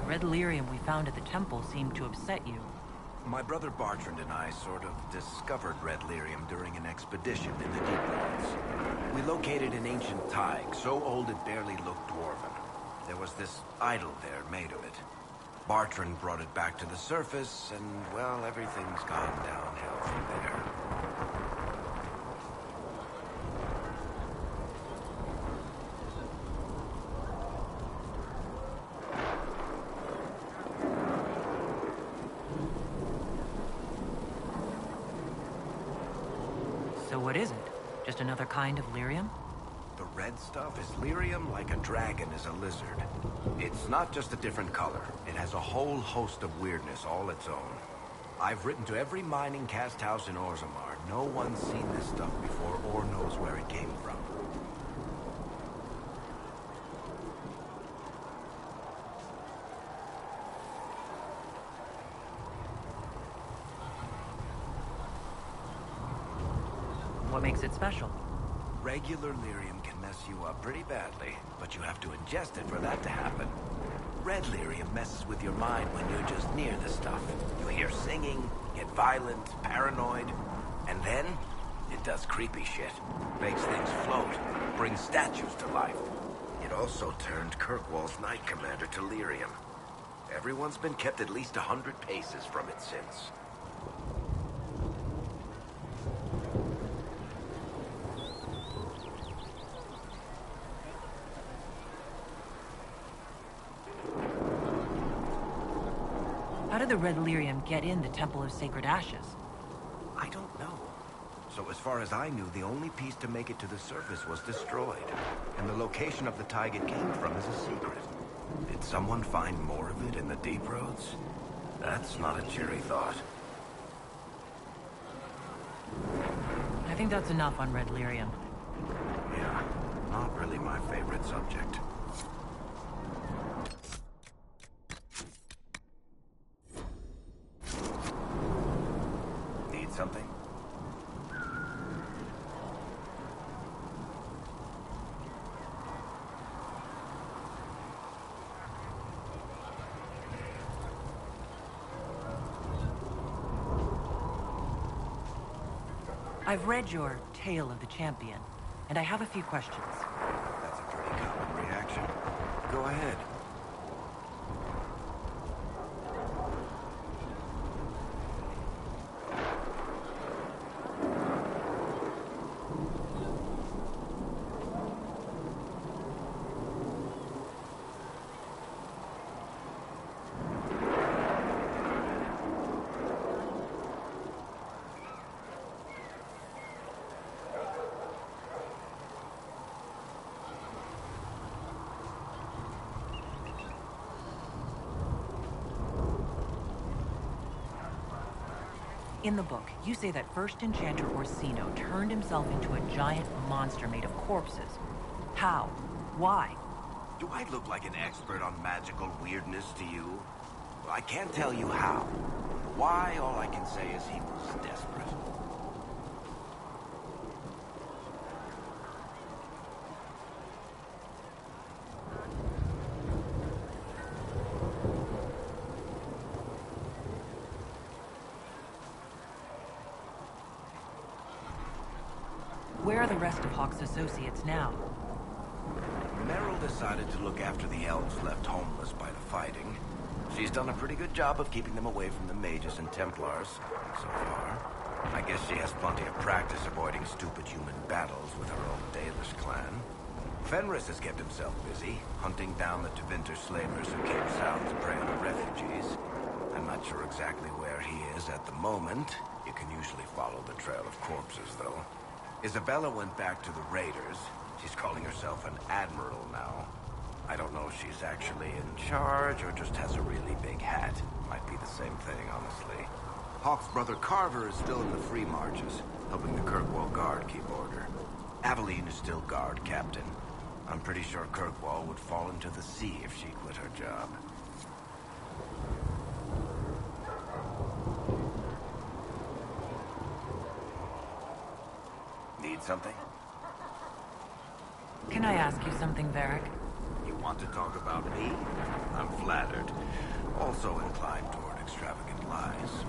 Red lyrium we found at the temple seemed to upset you. My brother Bartrand and I sort of discovered red lyrium during an expedition in the deep roads. We located an ancient thaig, so old it barely looked dwarven. There was this idol there made of it. Bartrand brought it back to the surface, and, well, everything's gone downhill from there. So what is it? Just another kind of lyrium? The red stuff is lyrium like a dragon is a lizard. It's not just a different color. It has a whole host of weirdness all its own. I've written to every mining cast house in Orzammar. No one's seen this stuff before or knows where it came from. What makes it special? Regular lyrium can mess you up pretty badly, but you have to ingest it for that to happen. Red lyrium messes with your mind when you're just near the stuff. You hear singing, get violent, paranoid, and then it does creepy shit. Makes things float, brings statues to life. It also turned Kirkwall's Knight Commander to lyrium. Everyone's been kept at least 100 paces from it since. How did the red lyrium get in the Temple of Sacred Ashes? I don't know. So as far as I knew, the only piece to make it to the surface was destroyed. And the location of the thaig it came from is a secret. Did someone find more of it in the deep roads? That's not a cheery thought. I think that's enough on red lyrium. Yeah, not really my favorite subject. Need something? I've read your Tale of the Champion, and I have a few questions. That's a pretty common reaction. Go ahead. In the book, you say that first enchanter Orsino turned himself into a giant monster made of corpses. How? Why? Do I look like an expert on magical weirdness to you? Well, I can't tell you how. Why, all I can say is he was desperate. Where are the rest of Hawk's associates now? Meryl decided to look after the elves left homeless by the fighting. She's done a pretty good job of keeping them away from the mages and Templars, so far. I guess she has plenty of practice avoiding stupid human battles with her own Dalish clan. Fenris has kept himself busy, hunting down the Tevinter slavers who came south to prey on the refugees. I'm not sure exactly where he is at the moment. You can usually follow the trail of corpses, though. Isabella went back to the raiders. She's calling herself an admiral now. I don't know if she's actually in charge or just has a really big hat. Might be the same thing, honestly. Hawk's brother Carver is still in the Free Marches, helping the Kirkwall Guard keep order. Aveline is still guard captain. I'm pretty sure Kirkwall would fall into the sea if she quit her job. Need something? Can I ask you something, Varric? You want to talk about me? I'm flattered. Also inclined toward extravagant lies.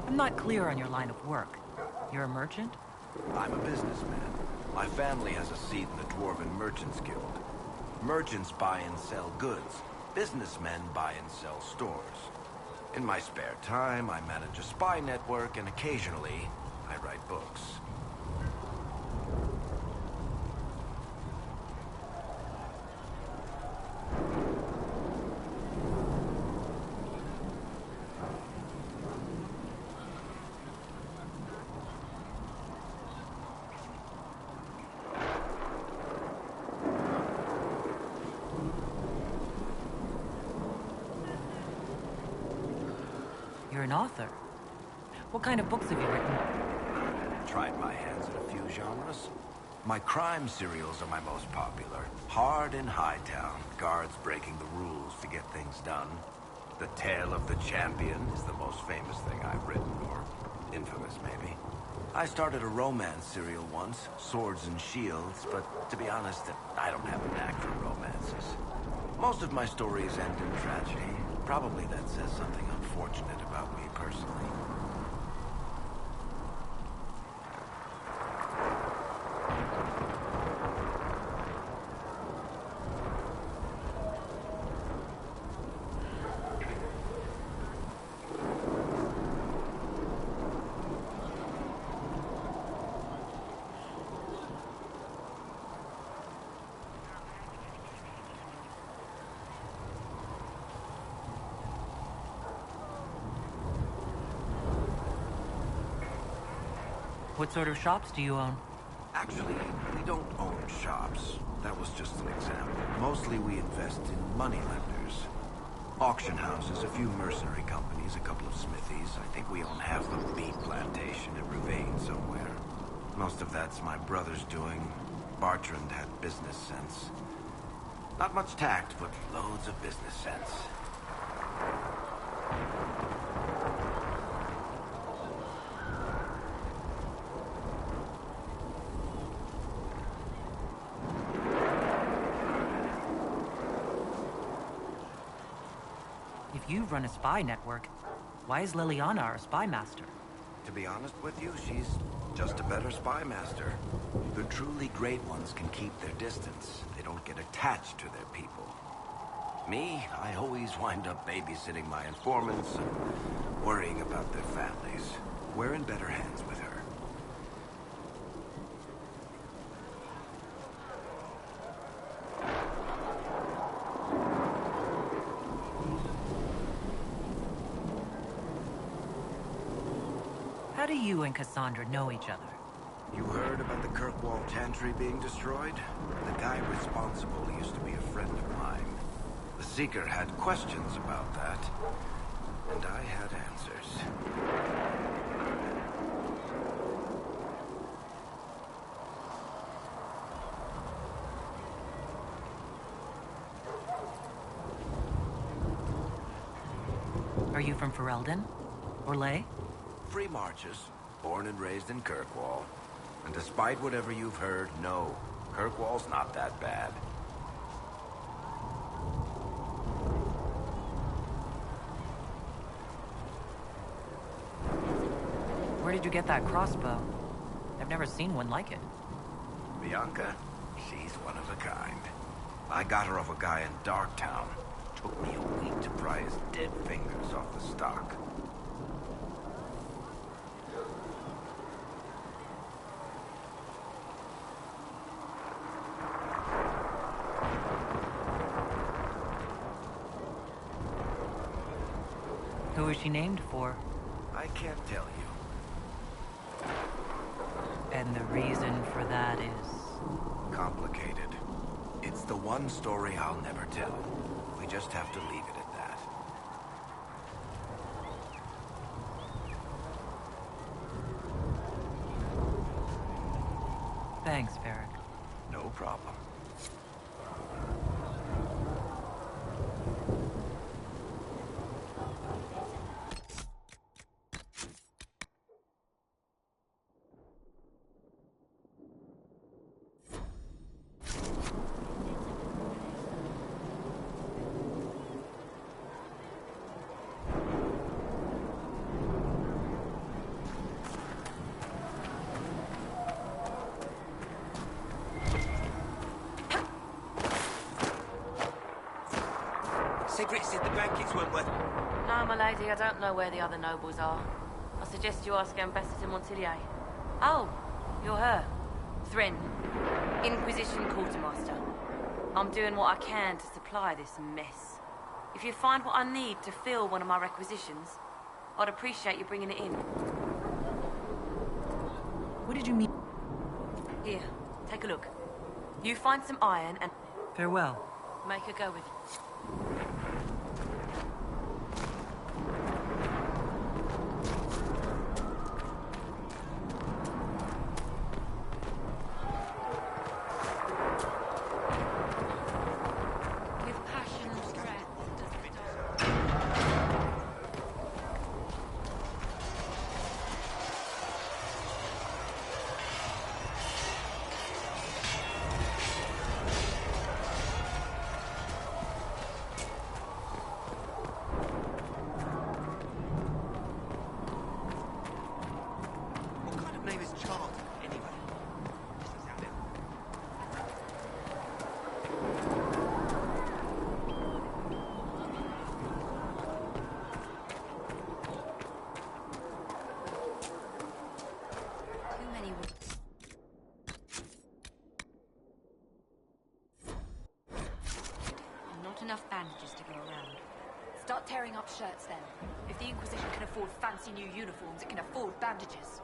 I'm not clear on your line of work. You're a merchant? I'm a businessman. My family has a seat in the Dwarven Merchants Guild. Merchants buy and sell goods. Businessmen buy and sell stores. In my spare time, I manage a spy network, and occasionally, I write books. You're an author. What kind of books have you written? Tried my hands at a few genres. My crime serials are my most popular. Hard in Hightown, guards breaking the rules to get things done. The Tale of the Champion is the most famous thing I've written, or infamous maybe. I started a romance serial once, Swords and Shields, but to be honest, I don't have a knack for romances. Most of my stories end in tragedy. Probably that says something unfortunate about me personally. What sort of shops do you own? Actually, we don't own shops. That was just an example. Mostly we invest in moneylenders. Auction houses, a few mercenary companies, a couple of smithies. I think we own half a beet plantation in Rouvain somewhere. Most of that's my brother's doing. Bartrand had business sense. Not much tact, but loads of business sense. If you run a spy network, why is Liliana our spy master? To be honest with you, she's just a better spy master. The truly great ones can keep their distance. They don't get attached to their people. Me, I always wind up babysitting my informants and worrying about their families. We're in better hands with her. do you and Cassandra know each other? You heard about the Kirkwall Chantry being destroyed? The guy responsible used to be a friend of mine. The Seeker had questions about that, and I had answers. Are you from Ferelden? Or Ley? Free Marches, born and raised in Kirkwall. And despite whatever you've heard, no, Kirkwall's not that bad. Where did you get that crossbow? I've never seen one like it. Bianca, she's one of a kind. I got her off a guy in Darktown. Took me a week to pry his dead fingers off the stock. Who is she named for? I can't tell you. And the reason for that is... Complicated. It's the one story I'll never tell. We just have to leave it at that. Thanks, Varric. No problem. Sigrid said the blankets weren't worth... No, my lady, I don't know where the other nobles are. I suggest you ask Ambassador Montillier. Oh, you're her. Thrin, Inquisition Quartermaster. I'm doing what I can to supply this mess. If you find what I need to fill one of my requisitions, I'd appreciate you bringing it in. What did you mean? Here, take a look. You find some iron and... Farewell. Make her go with you. Enough bandages to go around. Start tearing up shirts then. If the Inquisition can afford fancy new uniforms, it can afford bandages.